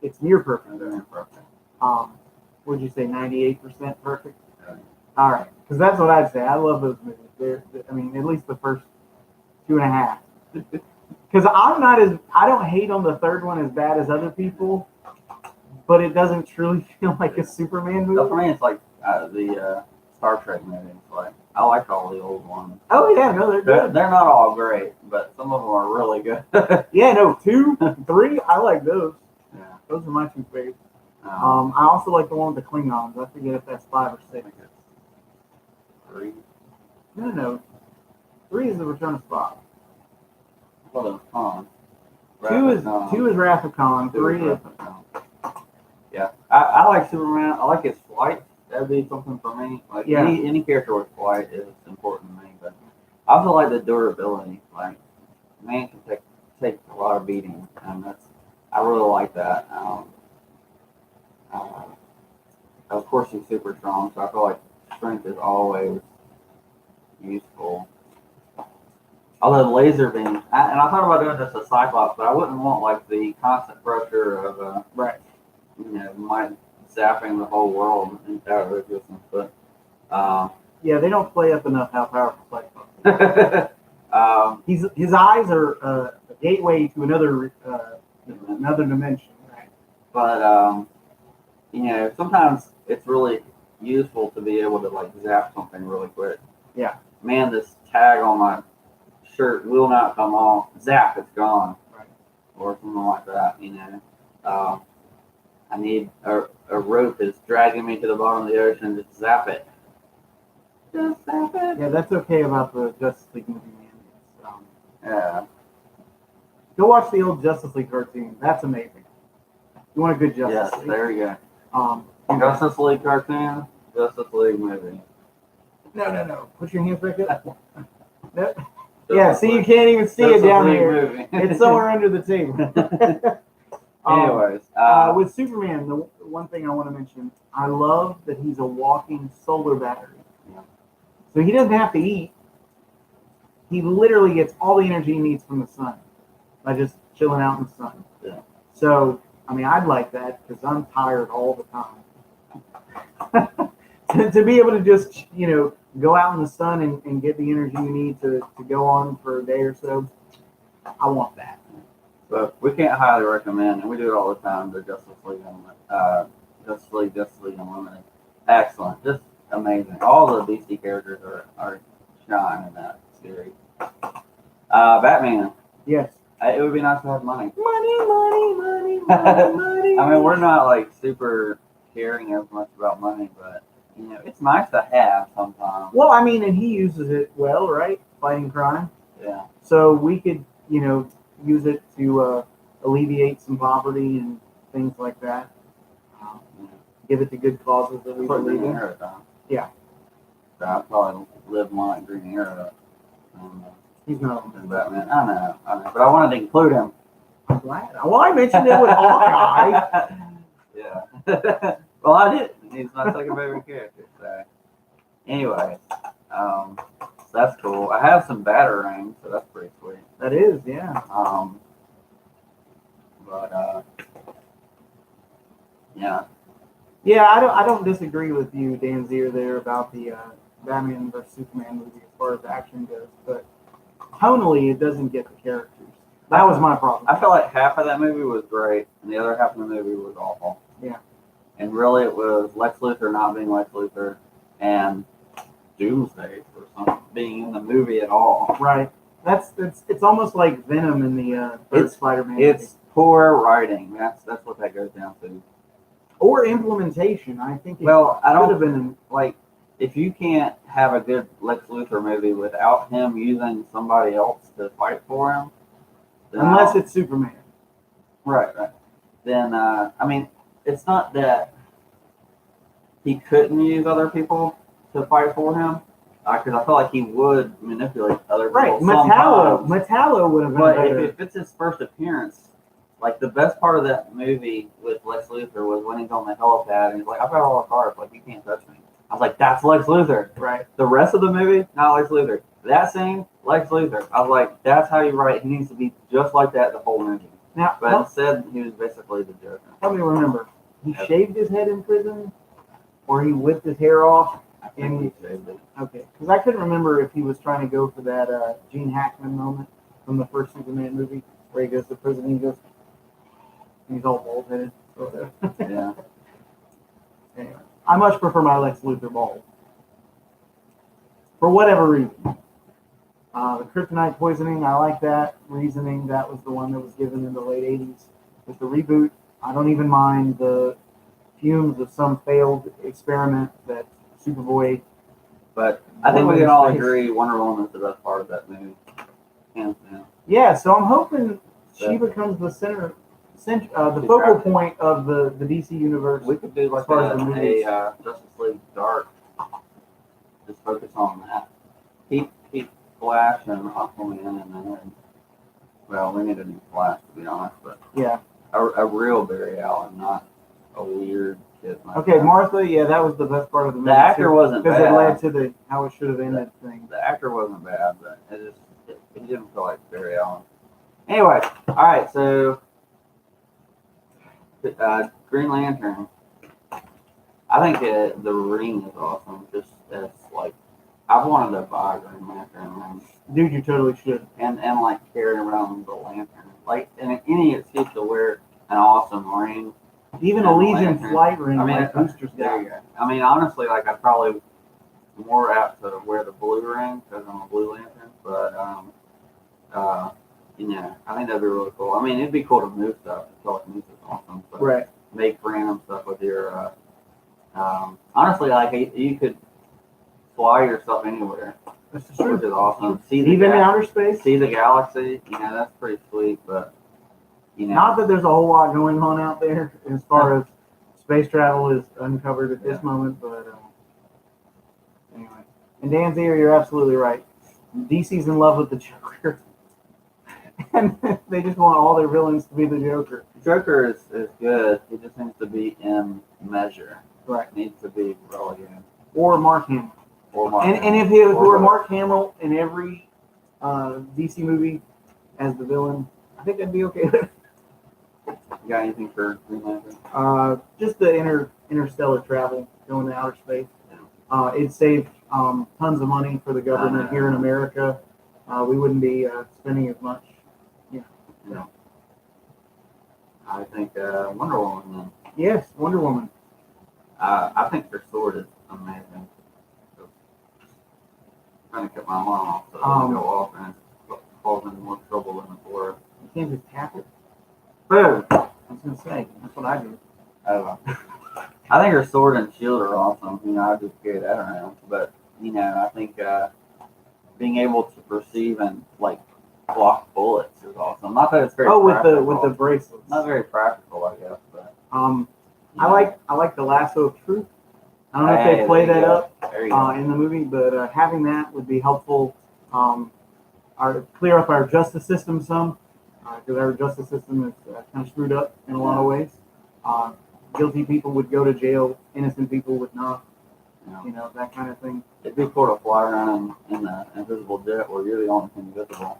It's near perfect. It's near perfect. Would you say 98% perfect? Yeah. All right, because that's what I'd say. I love those movies. At least the first 2.5. Because I don't hate on the third one as bad as other people, but it doesn't truly feel like a Superman movie. So for me, it's like the Star Trek movies. Like, I like all the old ones. Oh yeah, no, they're good. They're not all great, but some of them are really good. Yeah, no, 2, 3, I like those. Yeah. Those are my 2 favorites. I also like the one with the Klingons. I forget if that's 5 or 6. I think it's 3. No. 3 is the Return of Spock. Well, it's Khan. 2 is Wrath of Khan. 3 is. Yeah, I like Superman. I like his flight. That'd be something for me. Like Yeah. any character with flight is important to me. But I also like the durability. Like man can take a lot of beating, and I really like that. Uh, of course, he's super strong, so I feel like strength is always useful. Although the laser beam, and I thought about doing this a Cyclops, but I wouldn't want like the constant pressure of Right. my zapping the whole world out of existence. But Yeah, they don't play up enough how powerful Cyclops is. His eyes are a gateway to another dimension. Right. but sometimes it's really useful to be able to like zap something really quick. Yeah. Man, this tag on my shirt will not come off. Zap, it's gone. Right. Or something like that. I need a rope is dragging me to the bottom of the ocean. Just zap it. Just zap it. Yeah, that's okay about the Justice League movie, man. Yeah. Go watch the old Justice League cartoon. That's amazing. You want a good Justice Yes, League? there you go. Um, Justice League cartoon, Justice League movie. No. Put your hands back up. No. Yeah, see, you can't even see it down here. It's somewhere under the table. Anyways, with Superman, the one thing I want to mention, I love that he's a walking solar battery. Yeah. So he doesn't have to eat. He literally gets all the energy he needs from the sun by just chilling out in the sun. Yeah. So, I mean, I'd like that because I'm tired all the time. to be able to just, go out in the sun and get the energy you need to go on for a day or so, I want that. But we can't highly recommend, and we do it all the time, the Justice League Unlimited. Excellent. Just amazing. All the DC characters are shine in that series. Batman. Yes. It would be nice to have money. Money. I mean, we're not like super caring as much about money, but it's nice to have sometimes. Well, I mean, and he uses it well, right? Fighting crime. Yeah. So we could, use it to alleviate some poverty and things like that. Give it to good causes that we believe in. Yeah. So I probably live more like Green Arrow. He's not than Batman. I know. But I wanted to include him. I'm glad. Well, I mentioned it with Hawkeye. Yeah. Well, I did. He's my second favorite character. So, anyway, so that's cool. I have some Batarangs, so that's pretty sweet. That is, yeah. Yeah. Yeah, I don't disagree with you, Dan Zier, there about the Batman vs Superman movie as far as action goes, but tonally it doesn't get the characters. That was my problem. I feel like half of that movie was great, and the other half of the movie was awful. Yeah. And really, it was Lex Luthor not being Lex Luthor, and Doomsday for some being in the movie at all. Right. It's almost like Venom in the third Spider-Man. It's poor writing. That's what that goes down to. Or implementation. I think. I don't have been like if you can't have a good Lex Luthor movie without him using somebody else to fight for him, unless it's Superman. Right. Then I mean, it's not that he couldn't use other people to fight for him, because I feel like he would manipulate other people. Right, Metallo would have been But better. if it's his first appearance, like the best part of that movie with Lex Luthor was when he's on the helipad and he's like, "I've got all the cards, like you can't touch me." I was like, "That's Lex Luthor." Right. The rest of the movie, not Lex Luthor. That scene, Lex Luthor. I was like, "That's how you write. He needs to be just like that the whole movie." Now, But instead, he was basically the Joker. Help me remember. He shaved his head in prison, or he whipped his hair off. I think he shaved it. Okay, because I couldn't remember if he was trying to go for that Gene Hackman moment from the first Superman movie, where he goes to prison and he goes, he's all bald-headed. Yeah. Anyway, I much prefer my Lex Luthor bald. For whatever reason. The kryptonite poisoning, I like that reasoning. That was the one that was given in the late 80s. With the reboot, I don't even mind the fumes of some failed experiment that Superboy. But I think we can all agree Wonder Woman's the best part of that movie. Hands down. Yeah, so I'm hoping she becomes the center the focal point of the DC universe. We could do like as far as the a movies. Justice League Dark. Just focus on that. Keep Flash and Aquaman in there. Well, we need a new Flash to be honest, but Yeah. a real Barry Allen, not a weird kid. Like Okay, that. Martha. Yeah, that was the best part of the movie. The actor wasn't because bad. it led to the how it should have ended thing. The actor wasn't bad, but he didn't feel like Barry Allen. Anyway, all right, so Green Lantern. I think the ring is awesome. Just as like, I've wanted to buy a Green Lantern ring Dude, you totally should. and like carry around the lantern, like, and any excuse to wear an awesome ring. Even and a Legion lantern. flight ring, I mean, like Booster's there got. you go. I mean, honestly, like I'd probably more apt to wear the blue ring because I'm a Blue Lantern, but you know, I think that'd be really cool. I mean, it'd be cool to move stuff. I feel like music is awesome. So Right. make random stuff with your. Honestly, like you could fly yourself anywhere, That's which true. is awesome. See the Even in outer space. see the galaxy. You know, that's pretty sweet. But you know, Not that there's a whole lot going on out there as far as space travel is uncovered at this moment, but anyway. And Dan's ear, you're absolutely right. DC's in love with the Joker. And they just want all their villains to be the Joker. Joker is good. He just needs to be in measure. Right. Needs to be really good. Or Mark Hamill. Or Mark And if it were Mark Hamill in every DC movie as the villain, I think I'd be okay with it. You got anything for Green Lantern? Just the interstellar travel, going to outer space. It saved tons of money for the government here in America. We wouldn't be spending as much. Yeah. I think Wonder Woman. Then. Yes, Wonder Woman. I think her sword is amazing. So, trying to cut my alarm off so it doesn't go off and it falls into more trouble than before. You can't just tap it. Boom! I was gonna say that's what I do. I think her sword and shield are awesome. You know, I just carry that around. But you know, I think being able to perceive and like block bullets is awesome. Not that it's very with the bracelets. Not very practical, I guess, but I like the lasso of truth. I don't know if they play that up in the movie, but having that would be helpful. Clear up our justice system some, because our justice system is kind of screwed up in a lot of ways. Guilty people would go to jail, innocent people would not. You know, that kind of thing. It'd be cool to fly around in the invisible jet where you're the only thing visible.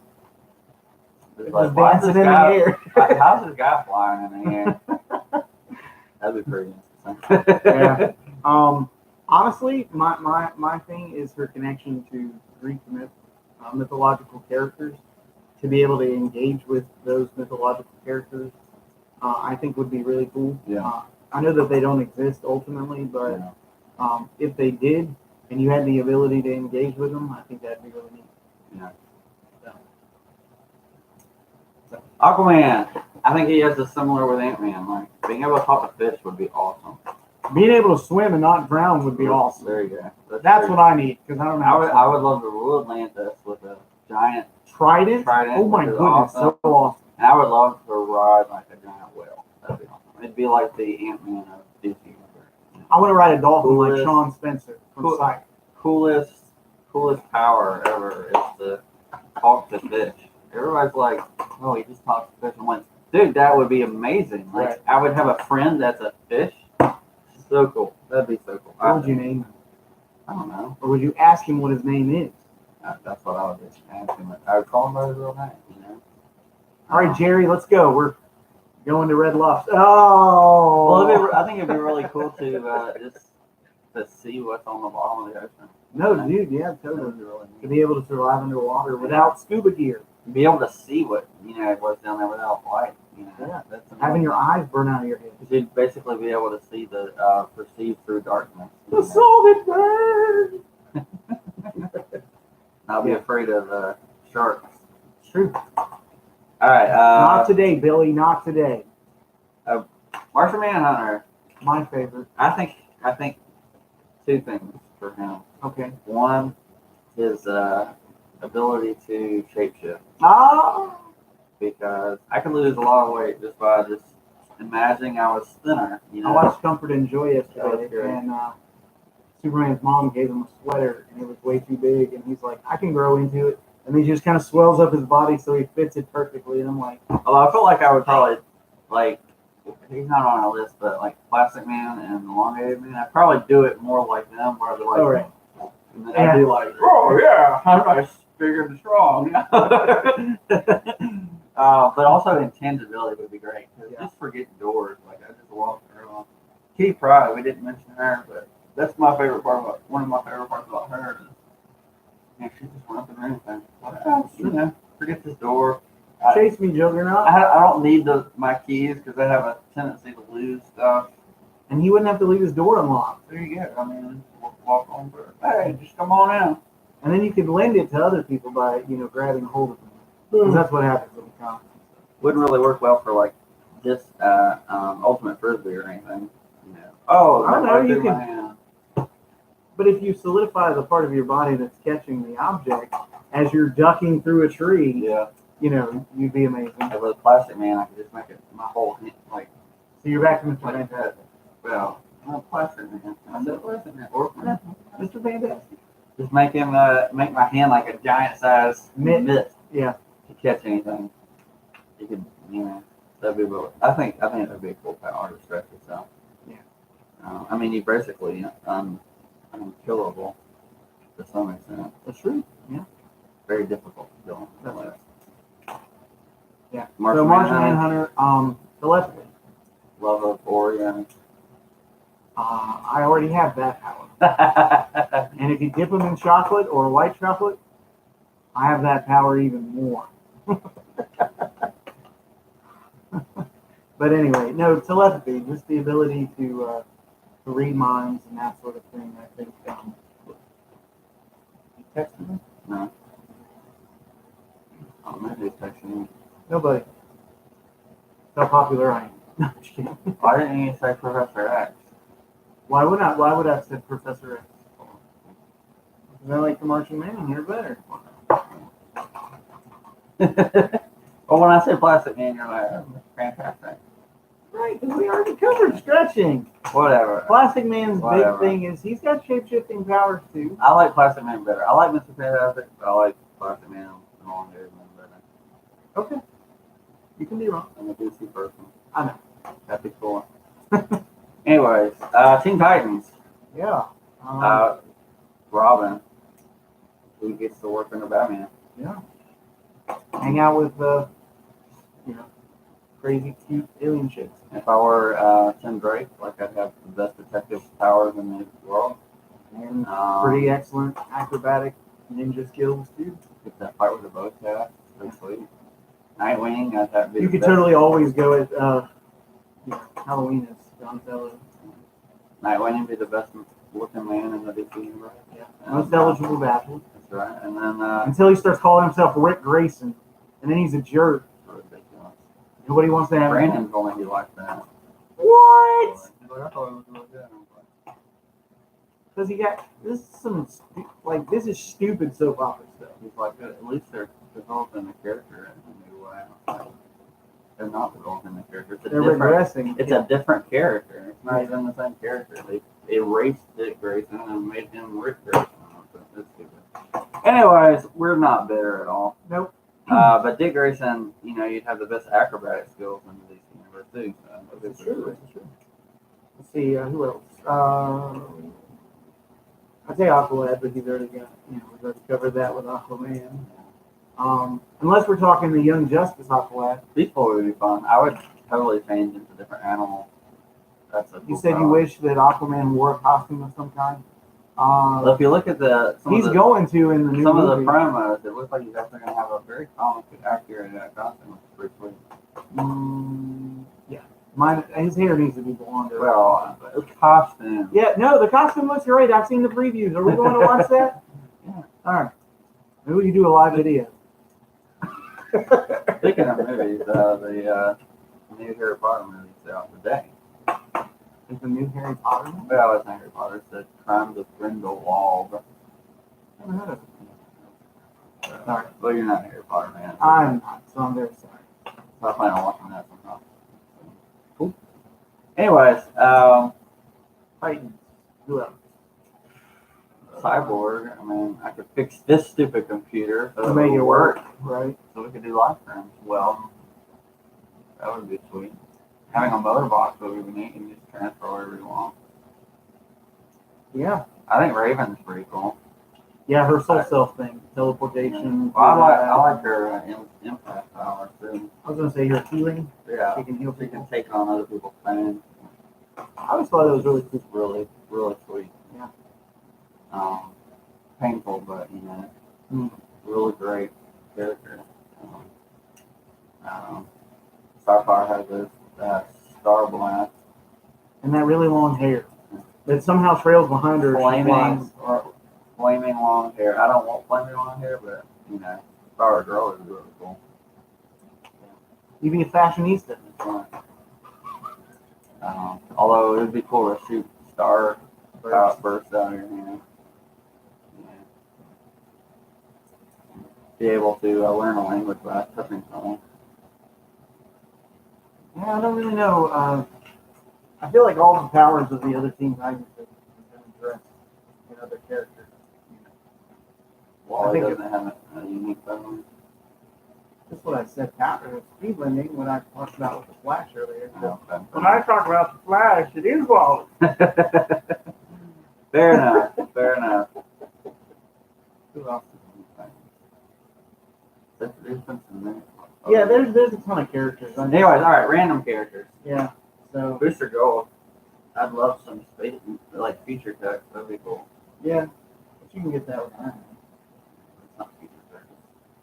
It's like, dancing in the air. How's this guy flying in the air? That'd be pretty interesting. Yeah. Honestly, my thing is her connection to Greek mythological characters. To be able to engage with those mythological characters, I think would be really cool. Yeah. I know that they don't exist ultimately, but if they did, and you had the ability to engage with them, I think that'd be really neat. Yeah. Aquaman. I think he has a similar with Ant-Man. Like being able to talk to fish would be awesome. Being able to swim and not drown would be awesome. There you go. That's what I need because I don't know. I would love to rule Atlantis with a giant trident. Oh my goodness, awesome. so awesome! And I would love to ride like a giant whale. That'd be awesome. It'd be like the Ant-Man of DC universe. I want to ride a dolphin like Sean Spencer from Psych. Coolest power ever is to talk to fish. Everybody's like, oh, he just talks to fish. I'm like, dude, that would be amazing. Like, Right. I would have a friend that's a fish. So cool. That'd be so cool. What would you name him? I don't know. Or would you ask him what his name is? That's what I would just ask him. I would call him by his real name, you know? All right, Jerry, let's go. We're going to Red Lobster. Oh! Well, I think it'd be really cool to just to see what's on the bottom of the ocean. No, dude, yeah, totally. Really To be able to survive underwater without scuba gear. be able to see what what's down there without light. Yeah. That's Having your eyes burn out of your head. you'd basically be able to see the perceive through darkness. The salted bird! Not be afraid of sharks. It's true. All right. Not today, Billy, not today. Martian Manhunter. My favorite. I think two things for him. Okay. One, his ability to shapeshift. Ah! because I could lose a lot of weight just by just imagining I was thinner. You I know, watched Comfort and Joy That was yesterday, good. and Superman's mom gave him a sweater, and it was way too big, and he's like, I can grow into it. And he just kind of swells up his body so he fits it perfectly. And I'm like, although I felt like I would probably like he's not on our list, but like Plastic Man and Elongated Man, I'd probably do it more like them, where they're like, oh, right. and then I'd be like, oh yeah, I'm nice, big and strong. But also intangibility would be great. Yeah. Just forget doors. Like I just walked around. Kitty Pryde, we didn't mention her, but that's my favorite part about one of my favorite parts about her. Yeah, she just went up and anything. Like, oh, you know, forget this door. Chase me, Juggernaut. I don't need my keys because I have a tendency to lose stuff. And he wouldn't have to leave his door unlocked. There you go. I mean, walk on through. Hey, just come on in. And then you could lend it to other people by, grabbing a hold of them. Because that's what happens in the comics. Wouldn't really work well for like this ultimate frisbee or anything. You know. Oh, I don't know, right you through could- my hand. But if you solidify the part of your body that's catching the object as you're ducking through a tree, Yeah. You'd be amazing. If with a Plastic Man, I could just make it my whole hand, like So you're back to Mr. like Fantastic. that. Well, not Plastic Man. I said Plastic Man. Or Mr. Fantastic. just make him make my hand like a giant size mitt Yeah. to catch anything. You could, that'd be really. I think that'd be a cool power to stretch yourself. Yeah. I mean, you basically unkillable to some extent. That's true. Yeah. Very difficult to kill. That's right. Yeah. Martian so Martian Manhunter. Manhunter, telepathy. Love of Orion. I already have that power. And if you dip them in chocolate or white chocolate, I have that power even more. But anyway, no, telepathy, just the ability to read minds and that sort of thing. I think. You texted me? No. Oh, maybe it's texting me. Nobody. That's how popular I am. No, just kidding. Why didn't you say Professor X? Why would I have said Professor X? Because I like the Martian Manhunter better. Well, when I say Plastic Man, you're like, oh, fantastic. Right, because we already covered stretching. Whatever. Plastic Man's Whatever. big thing is he's got shape-shifting powers too. I like Plastic Man better. I like Mr. Fantastic, but I like Plastic Man and Elongated Man better. Okay. You can be wrong. I'm a DC person. I know. That'd be cool. Anyways, Teen Titans. Yeah. Robin, who gets to work under Batman. Yeah. Hang out with crazy cute alien chicks. If I were Tim Drake, like I'd have the best detective powers in the world. And pretty excellent acrobatic ninja skills too. Get that fight with the bow cat. Pretty sweet. Nightwing, I'd have You could totally always go at Halloween as Donatello. Nightwing would be the best looking man in the DC universe. Yeah. Most eligible bachelor. That's right. And then Until he starts calling himself Rick Grayson. And then he's a jerk. ridiculous. Nobody wants to have him. Brandon told me he liked that. What? He's like, I thought it was really good. I was like, Because this is stupid soap opera stuff. he's like, at least they're developing the character in a new way. Like, they're not developing the character. It's a They're different. regressing. It's a different character. It's not even the same character. They erased Dick Grayson and made him Rick Grayson. That's stupid. Anyways, we're not bitter at all. Nope. But Dick Grayson, you'd have the best acrobatic skills in the DC universe too. So That's true. Let's see, who else? I'd say Aqualad, but he's already got, we've already covered that with Aquaman. Unless we're talking the Young Justice Aqualad. Beast Boy would be fun. I would totally change into different animals. That's a You cool said you power. wish that Aquaman wore a costume of some kind. Well, if you look at He's going to in the new some movie. of the promos, it looks like he's actually going to have a very comic accurate costume, which is pretty sweet. Yeah. His hair needs to be blonde. Well, the costume. Yeah, no, the costume looks great. I've seen the previews. Are we going to watch that? Yeah. All right. Maybe we can do a live video. Speaking of movies, the new Harry Potter movie is out today. Is the new Harry Potter one? Well, it's not Harry Potter. It's the Crimes of Grindelwald. I haven't heard of it. Sorry. Well, you're not a Harry Potter man. I'm not, so I'm very sorry. So I plan on watching that sometime. Cool. Anyways, Titans. Who else? Cyborg. I mean, I could fix this stupid computer so To make it work, work, right? so we could do live streams. Well, that would be sweet. Having a motor box would be neat. You can just transfer wherever you want. Yeah. I think Raven's pretty cool. Yeah, her soul self thing, teleportation. Well, I like her impact power too. I was gonna say her healing. Yeah, She can heal she people. can take on other people's pain. I always thought it was really cool. Really, really sweet. Yeah. Painful, but really great character. Starfire has this Star Blast. And that really long hair that somehow trails behind her. Flaming long hair. I don't want flaming long hair, but Star Girl is really cool. You be a fashionista. Although it would be cool to shoot star bursts out of your hand. Be able to learn a language by touching someone. Yeah, I don't really know. I feel like all the powers of the other Teen Titans have been addressed in other characters. Wally doesn't have a unique power. That's what I said. Power speed limiting when I talked about with the Flash earlier. Okay. When I talk about the Flash, it is Wally. Fair enough. Fair enough. Who else? Yeah, there's a ton of characters. Anyways, all right, random characters. Yeah. So Booster Gold. I'd love some space, like feature text. That'd be cool. yeah, but you can get that with that. It's not feature text.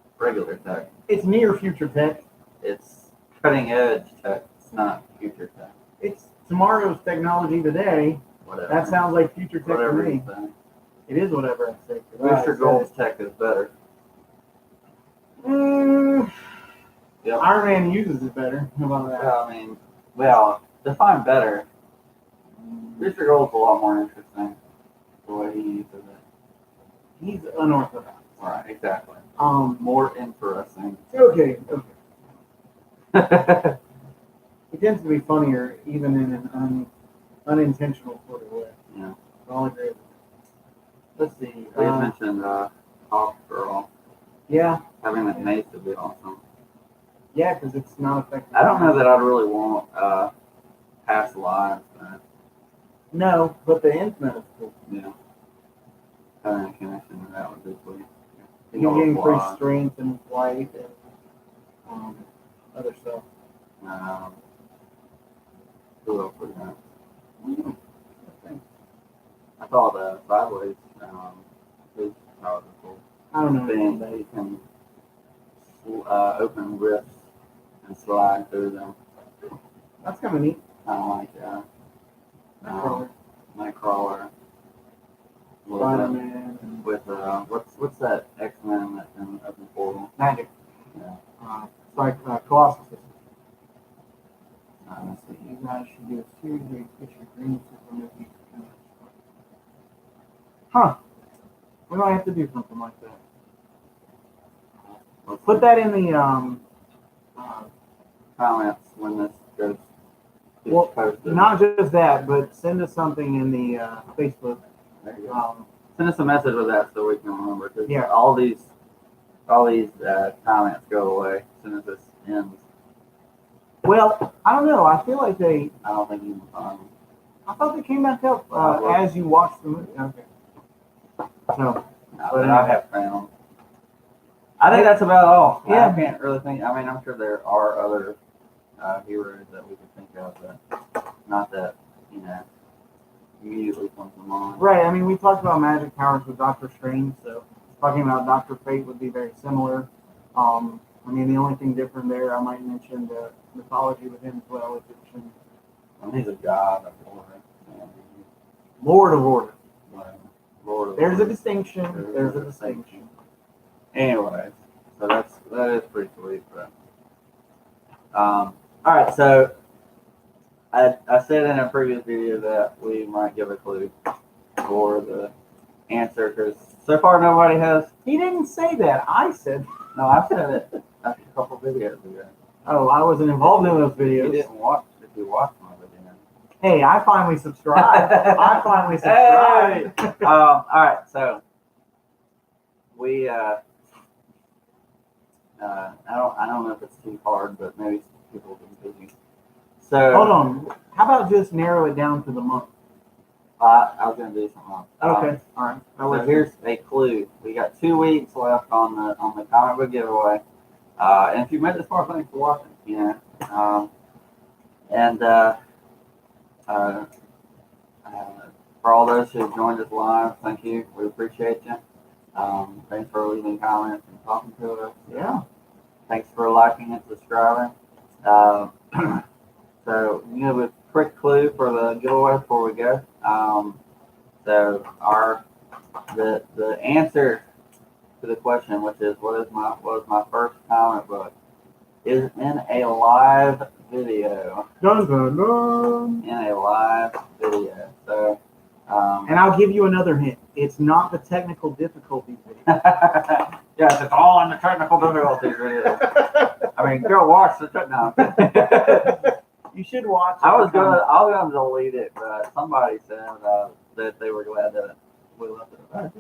It's regular text. It's near future tech. It's cutting edge text. It's not future text. It's tomorrow's technology today. Whatever. That sounds like future tech Whatever to me. you say. It is whatever I say. Booster Gold's tech is better. Yep. Iron Man uses it better. How about that? I mean, define better. Booster Gold's a lot more interesting. The way he uses it. He's unorthodox. Right, exactly. More interesting. Okay. It tends to be funnier, even in an unintentional sort of way. Yeah. I'll agree with that. Let's see. We had mentioned Hawk Girl. Yeah. Having that mace would be awesome. Yeah, because it's not effective. I don't know that I'd really want past lives. No, but the infinite is cool. Yeah. Having a connection to that would be sweet. You can increase strength and flight and other stuff. Who else we got? I thought Sideways, his powers are cool. I don't know. Then they can open rifts and slide through them. That's kind of neat. Kind of like Nightcrawler. Spider-Man. With what's that X-Men that can open portal? Magic. Yeah. It's like Colossus. Let's see. You guys should do a series where you pitch your green super movies. Huh. We might have to do something like that. Let's Put that in the comments when this goes. well, posted. not just that, but send us something in the Facebook. There you go. Send us a message with that so we can remember. Cause Yeah. All these comments go away as soon as this ends. Well, I don't know. I feel like I don't think you can find them. I thought they came back up as you watched the movie. Okay. So. But I have found. I think that's about all. Yeah. I can't really think. I mean, I'm sure there are other heroes that we could think of, but not that immediately comes to mind. Right. I mean, we talked about magic powers with Doctor Strange, so talking about Doctor Fate would be very similar. I mean, the only thing different there, I might mention the mythology with him as well. Egyptian. I mean, he's a god of order. Lord of Order. Lord of There's order. a distinction. There's a distinction. Anyways, so that is pretty sweet. But all right, so I said in a previous video that we might give a clue for the answer because so far nobody has. He didn't say that. I said. No, I said it a couple videos ago. Oh, I wasn't involved in those You videos. didn't watch. If you watched my video. Hey, I finally subscribed. I finally subscribed. Hey! All right, so we I don't know if it's too hard, but maybe people will be busy. So Hold on. How about just narrow it down to the month? I was gonna do something else. Okay. All right. So here's a clue. We got 2 weeks left on the comic book giveaway. And if you made this far, thanks for watching. You know, and for all those who have joined us live, thank you. We appreciate you. Thanks for leaving comments and talking to us. Yeah. Thanks for liking and subscribing. So you know, a quick clue for the giveaway before we go. So the answer to the question, which is what is my first comic book, is in a live video. Dun, dun, dun. In a live video. So. And I'll give you another hint. It's not the technical difficulties video. Yes, it's all in the technical difficulties video. I mean, go watch the no. You should watch. I was gonna delete it, but somebody said that they were glad that we left it back.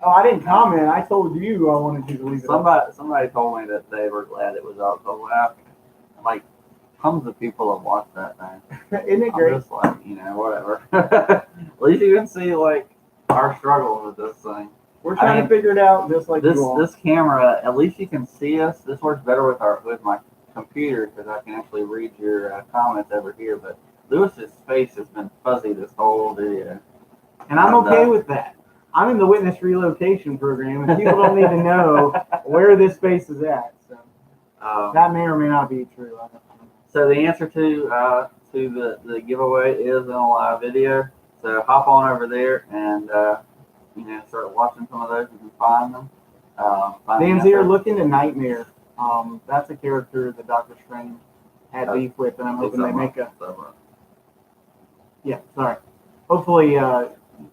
Oh, I didn't comment. I told you I wanted you to leave it. Somebody told me that they were glad it was up. So like tons of people have watched that thing. Isn't it great? I'm just like, you know, whatever. At least you can see like our struggle with this thing. We're trying to figure it out just like you all. This camera, at least you can see us. This works better with my computer because I can actually read your comments over here. But Lewis's face has been fuzzy this whole video. And I'm okay with that. I'm in the witness relocation program, and people don't need to know where this space is at. So that may or may not be true. I don't know. So the answer to the giveaway is in a live video. So hop on over there and you know, start watching some of those. You can find them. Dan's here looking to Nightmare. That's a character that Doctor Strange had beef with, and I'm hoping they make a. Yeah, sorry. Hopefully,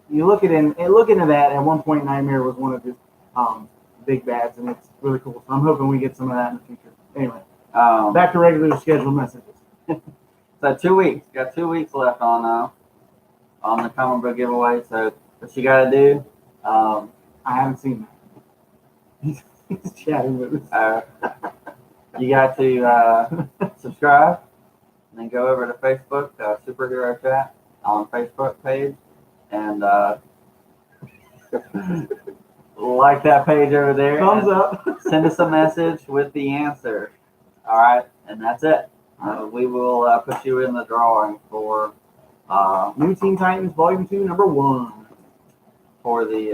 you look into that. At one point, Nightmare was one of his big bads, and it's really cool. So I'm hoping we get some of that in the future. Anyway, back to regular scheduled messages. So 2 weeks. Got 2 weeks left on the comic book giveaway. So what you gotta do? I haven't seen that. He's chatting with us. You got to subscribe, and then go over to Facebook, Superhero Chat on Facebook page, and like that page over there. Thumbs up. Send us a message with the answer. All right, and that's it. We will put you in the drawing for New Teen Titans Volume 2, Number 1. For the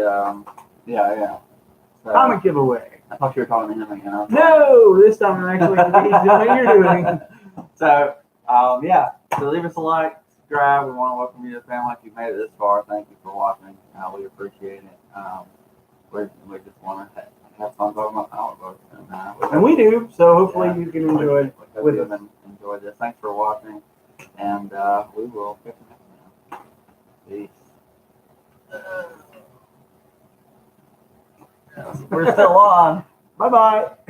so, comic giveaway. I thought you were talking to him again. No, this time I'm actually engaged in what you're doing. So so leave us a like, subscribe. We want to welcome you to the family. If you've made it this far, thank you for watching. We appreciate it. We just want to have fun talking about comic books, and we do. So hopefully you can enjoy it with us. Enjoy this. Thanks for watching, and we will catch you next time. Peace. We're still on. Bye bye.